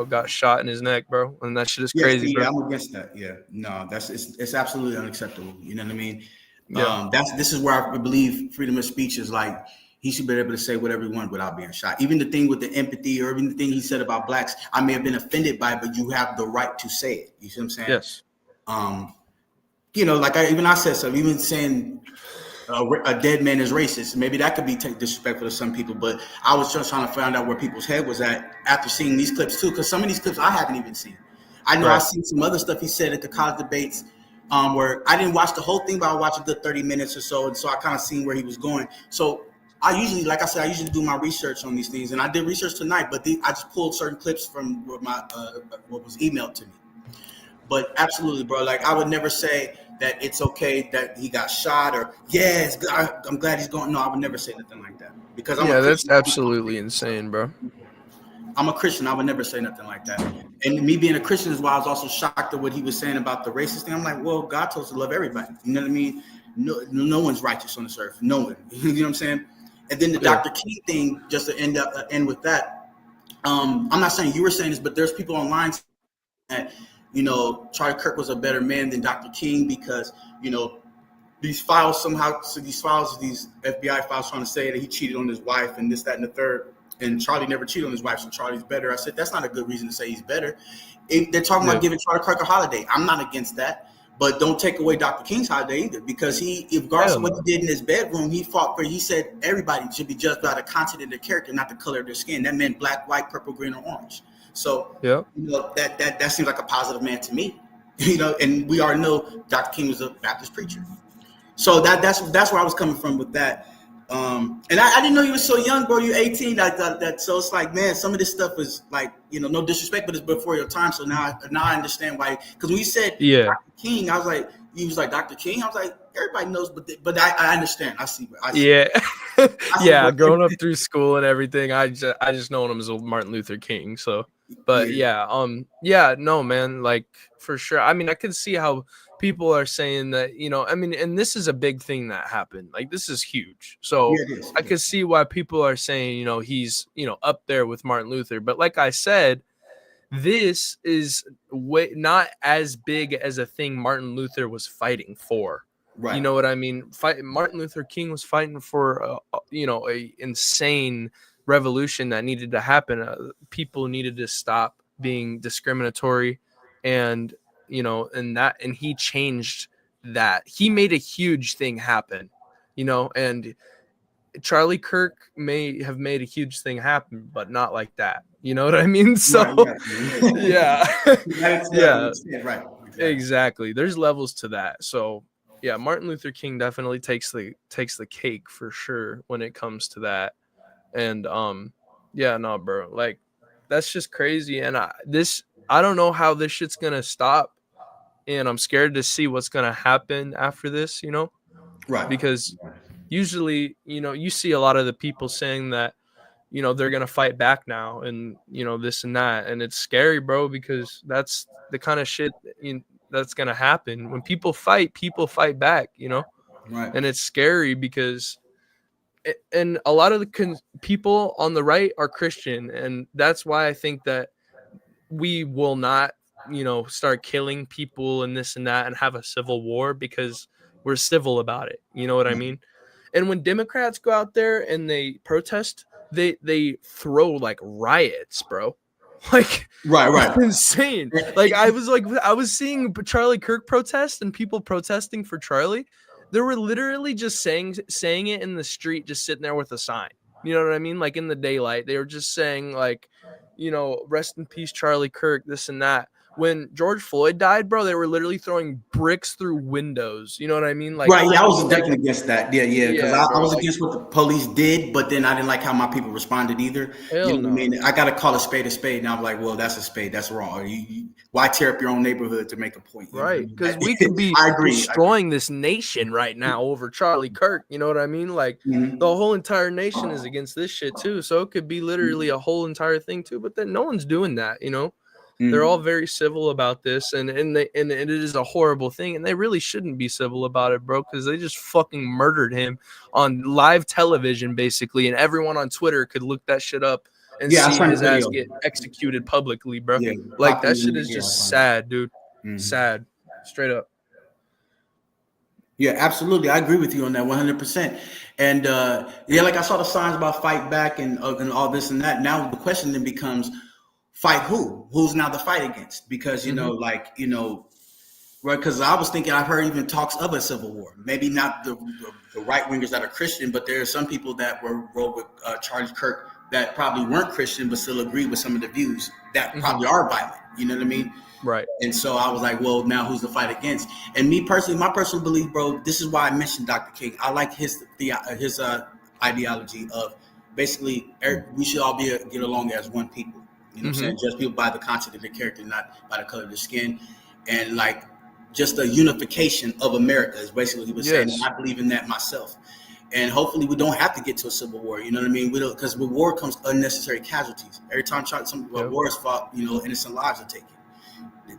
got shot in his neck, bro. And that shit is crazy, bro. I'm against that. Yeah, no, it's absolutely unacceptable. You know what I mean? Yeah. This is where I believe freedom of speech is like. He should be able to say whatever he wants without being shot. Even the thing with the empathy, or even the thing he said about blacks, I may have been offended by it, but you have the right to say it. You see what I'm saying? Yes. Like I said something, even saying a dead man is racist. Maybe that could be disrespectful to some people, but I was just trying to find out where people's head was at after seeing these clips too, because some of these clips I haven't even seen. I know I've seen some other stuff he said at the college debates where I didn't watch the whole thing, but I watched a good 30 minutes or so, and so I kind of seen where he was going. So I usually, like I said, I usually do my research on these things, and I did research tonight, but I just pulled certain clips from what was emailed to me. But absolutely, bro, like I would never say that it's okay that he got shot or yes, I'm glad he's going. No, I would never say nothing like that because that's absolutely insane, bro. I'm a Christian. I would never say nothing like that. And me being a Christian is why I was also shocked at what he was saying about the racist thing. I'm like, well, God told us to love everybody. You know what I mean? No one's righteous on this earth. No one. You know what I'm saying? And then the Dr. King thing, just to end with that. I'm not saying you were saying this, but there's people online that, Charlie Kirk was a better man than Dr. King because, these FBI files trying to say that he cheated on his wife and this, that, and the third. And Charlie never cheated on his wife, so Charlie's better. I said, that's not a good reason to say he's better. If they're talking about giving Charlie Kirk a holiday. I'm not against that. But don't take away Dr. King's holiday either, because regardless of what he did in his bedroom, he said everybody should be judged by the content of their character, not the color of their skin. That meant black, white, purple, green, or orange. So that seems like a positive man to me. And we already know Dr. King was a Baptist preacher. So that's where I was coming from with that. And I didn't know you were so young, bro. You're 18. That so it's like, man, some of this stuff is like, no disrespect, but it's before your time. So now I understand why. Because when you said Dr. King, I was like, he was like Dr. King. I was like, everybody knows, but I understand. I see. Growing up through school and everything, I just known him as Martin Luther King. So, but no, man, like for sure. I mean, I can see how people are saying that, and this is a big thing that happened. Like, this is huge. So I could see why people are saying, he's, up there with Martin Luther. But like I said, this is not as big as a thing Martin Luther was fighting for. Right. You know what I mean? Martin Luther King was fighting for, a insane revolution that needed to happen. People needed to stop being discriminatory and and he changed that. He made a huge thing happen, and Charlie Kirk may have made a huge thing happen, but not like that. You know what I mean? So right. Exactly. There's levels to that. So yeah, Martin Luther King definitely takes the cake for sure when it comes to that. And bro, like that's just crazy. And I don't know how this shit's gonna stop. And I'm scared to see what's going to happen after this, Right. Because usually, you see a lot of the people saying that, they're going to fight back now and, this and that. And it's scary, bro, because that's the kind of shit that's going to happen. When people fight back, Right. And it's scary because and a lot of the people on the right are Christian. And that's why I think that we will not start killing people and this and that and have a civil war because we're civil about it. You know what I mean? And when Democrats go out there and they protest, they throw like riots, bro. Like, right. It's insane. Like I was seeing Charlie Kirk protest and people protesting for Charlie. They were literally just saying it in the street, just sitting there with a sign. You know what I mean? Like in the daylight, they were just saying like, rest in peace, Charlie Kirk, this and that. When George Floyd died, bro, they were literally throwing bricks through windows. You know what I mean? Like, right. Yeah, I was definitely against that. Yeah. Because I was against what the police did, but then I didn't like how my people responded either. Hell no. I mean? I got to call a spade a spade. Now I'm like, well, that's a spade. That's wrong. Why tear up your own neighborhood to make a point? Right. Because we could be destroying this nation right now over Charlie Kirk. You know what I mean? Like, the whole entire nation is against this shit too. So it could be literally a whole entire thing too. But then no one's doing that, They're all very civil about this, and it is a horrible thing, and they really shouldn't be civil about it, bro, because they just fucking murdered him on live television, basically, and everyone on Twitter could look that shit up and see his ass get executed publicly, bro. Yeah, like, that shit is just sad, dude. Sad. Straight up. Yeah, absolutely. I agree with you on that 100%. And, like I saw the signs about fight back and all this and that. Now the question then becomes, fight who? Who's now the fight against? Because, because I was thinking, I've heard even talks of a civil war. Maybe not the right wingers that are Christian, but there are some people that rode with Charlie Kirk that probably weren't Christian, but still agree with some of the views that probably are violent. You know what I mean? Right. And so I was like, well, now who's the fight against? And me personally, my personal belief, bro, this is why I mentioned Dr. King. I like his ideology of basically we should all get along as one people. You know what I'm saying? Just people by the content of their character, not by the color of their skin. And like just the unification of America is basically what he was saying. And I believe in that myself. And hopefully we don't have to get to a civil war. You know what I mean? We don't, because with war comes unnecessary casualties. Every time some war is fought, you know, innocent lives are taken.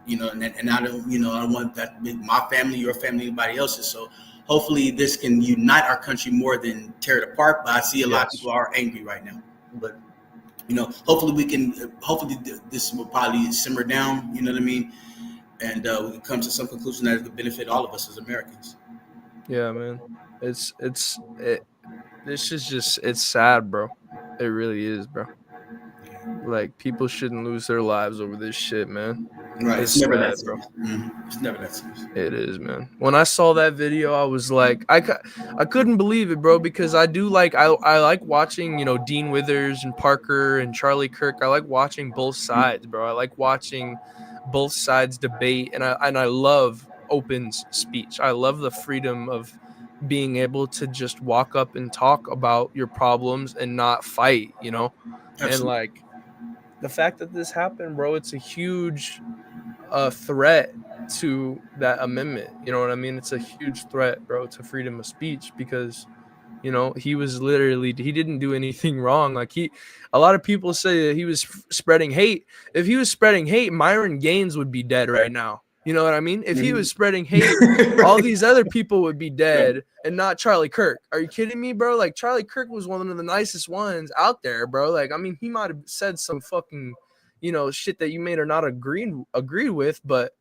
You know, and I don't, you know, I don't want that my family, your family, anybody else's. So hopefully this can unite our country more than tear it apart. But I see a lot of people are angry right now. But you know, hopefully this will probably simmer down. You know what I mean? And we can come to some conclusion that it could benefit all of us as Americans. Yeah, man. It's sad, bro. It really is, bro. Like, people shouldn't lose their lives over this shit, man. Right. It's never that, bro. It's never that serious. It is, man. When I saw that video, I was like, I couldn't believe it, bro, because I like watching, you know, Dean Withers and Parker and Charlie Kirk. I like watching both sides, bro. I like watching both sides debate, and I love open speech. I love the freedom of being able to just walk up and talk about your problems and not fight, you know? Absolutely. And like the fact that this happened, bro, it's a huge threat to that amendment. You know what I mean? It's a huge threat, bro, to freedom of speech, because, you know, he didn't do anything wrong. Like a lot of people say that he was spreading hate. If he was spreading hate, Myron Gaines would be dead right now. You know what I mean? If he was spreading hate, all these other people would be dead and not Charlie Kirk. Are you kidding me, bro? Like, Charlie Kirk was one of the nicest ones out there, bro. Like, I mean, he might have said some fucking, you know, shit that you may or not agree with, but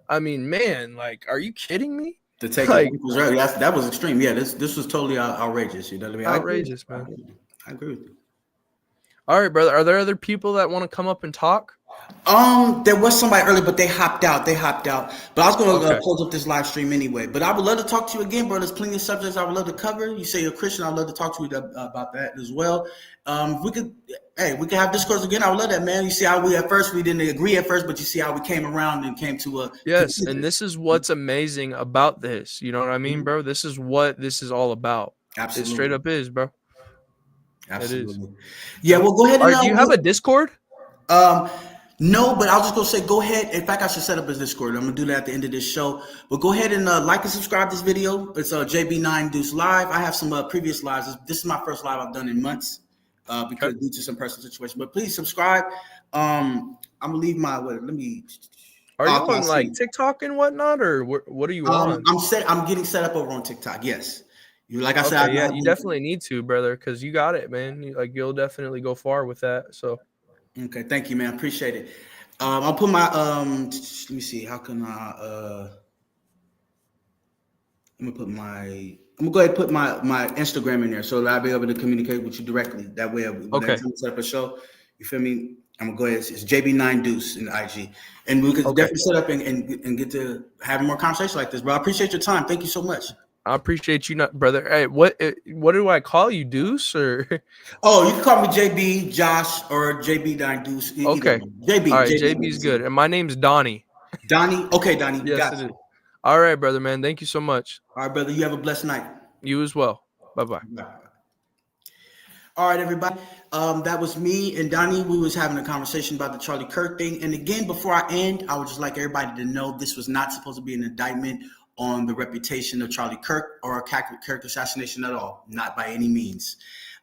I mean, man, like, are you kidding me? To take that was extreme. Yeah, this was totally outrageous. You know what I mean? Outrageous, man. I agree with you. All right, brother. Are there other people that want to come up and talk? There was somebody earlier, but they hopped out. But I was going to close up this live stream anyway. But I would love to talk to you again, bro. There's plenty of subjects I would love to cover. You say you're a Christian. I'd love to talk to you about that as well. We could have discourse again. I would love that, man. You see how we didn't agree at first, but you see how we came around and came to a yes. And this is what's amazing about this. You know what I mean, bro? This is what this is all about. Absolutely. It straight up is, bro. Absolutely. It is. Yeah. Well, go ahead. Do you have a Discord? No, but I was just going to say, go ahead. In fact, I should set up a Discord. I'm going to do that at the end of this show. But go ahead and like and subscribe to this video. It's JB9 Deuce Live. I have some previous lives. This is my first live I've done in months because due to some personal situation. But please subscribe. I'm going to leave my – let me – Are you on like TikTok and whatnot, or what are you on? I'm getting set up over on TikTok, yes. Like I said. Yeah, you definitely need to, brother, because you got it, man. You'll definitely go far with that, so – Okay, thank you, man. Appreciate it. I'll put my let me see. How can I I'm gonna go ahead and put my Instagram in there so that I'll be able to communicate with you directly. That way, when I set up a show, you feel me? I'm gonna go ahead. It's JB9 Deuce in the IG, and we could definitely set up and get to have more conversation like this, bro. I appreciate your time. Thank you so much. I appreciate you, brother. Hey, what do I call you, Deuce? Or you can call me JB, Josh, or JB9 Deuce. Okay, JB. All right, JB's good, and my name's Donnie. Donnie. Okay, Donnie. Yes, got it you. is. All right, brother, man. Thank you so much. All right, brother. You have a blessed night. You as well. Bye-bye. All right, everybody. That was me and Donnie. We was having a conversation about the Charlie Kirk thing. And again, before I end, I would just like everybody to know this was not supposed to be an indictment on the reputation of Charlie Kirk or a character assassination at all. Not by any means.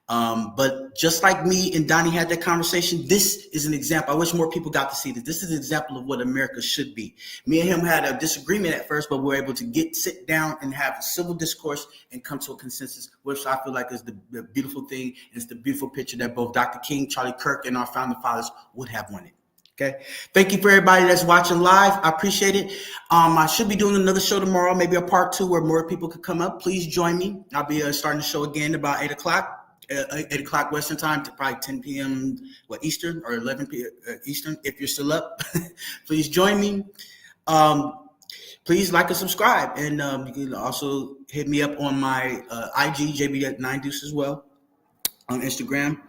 But just like me and Donnie had that conversation, this is an example. I wish more people got to see this. This is an example of what America should be. Me and him had a disagreement at first, but we were able to sit down and have a civil discourse and come to a consensus, which I feel like is the beautiful thing. It's the beautiful picture that both Dr. King, Charlie Kirk, and our founding fathers would have wanted. Okay. Thank you for everybody that's watching live. I appreciate it. I should be doing another show tomorrow, maybe a part 2 where more people could come up. Please join me. I'll be starting the show again about 8 o'clock. 8 o'clock Western time to probably 10 p.m. Eastern or 11 p.m. Eastern. If you're still up, please join me. Please like and subscribe. And you can also hit me up on my IG, JB9 Deuce as well, on Instagram.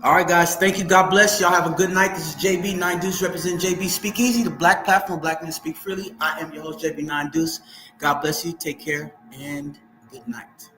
All right, guys. Thank you. God bless. Y'all have a good night. This is JB 9 Deuce representing JB Speakeasy, the black platform, Black Men Speak Freely. I am your host, JB 9 Deuce. God bless you. Take care and good night.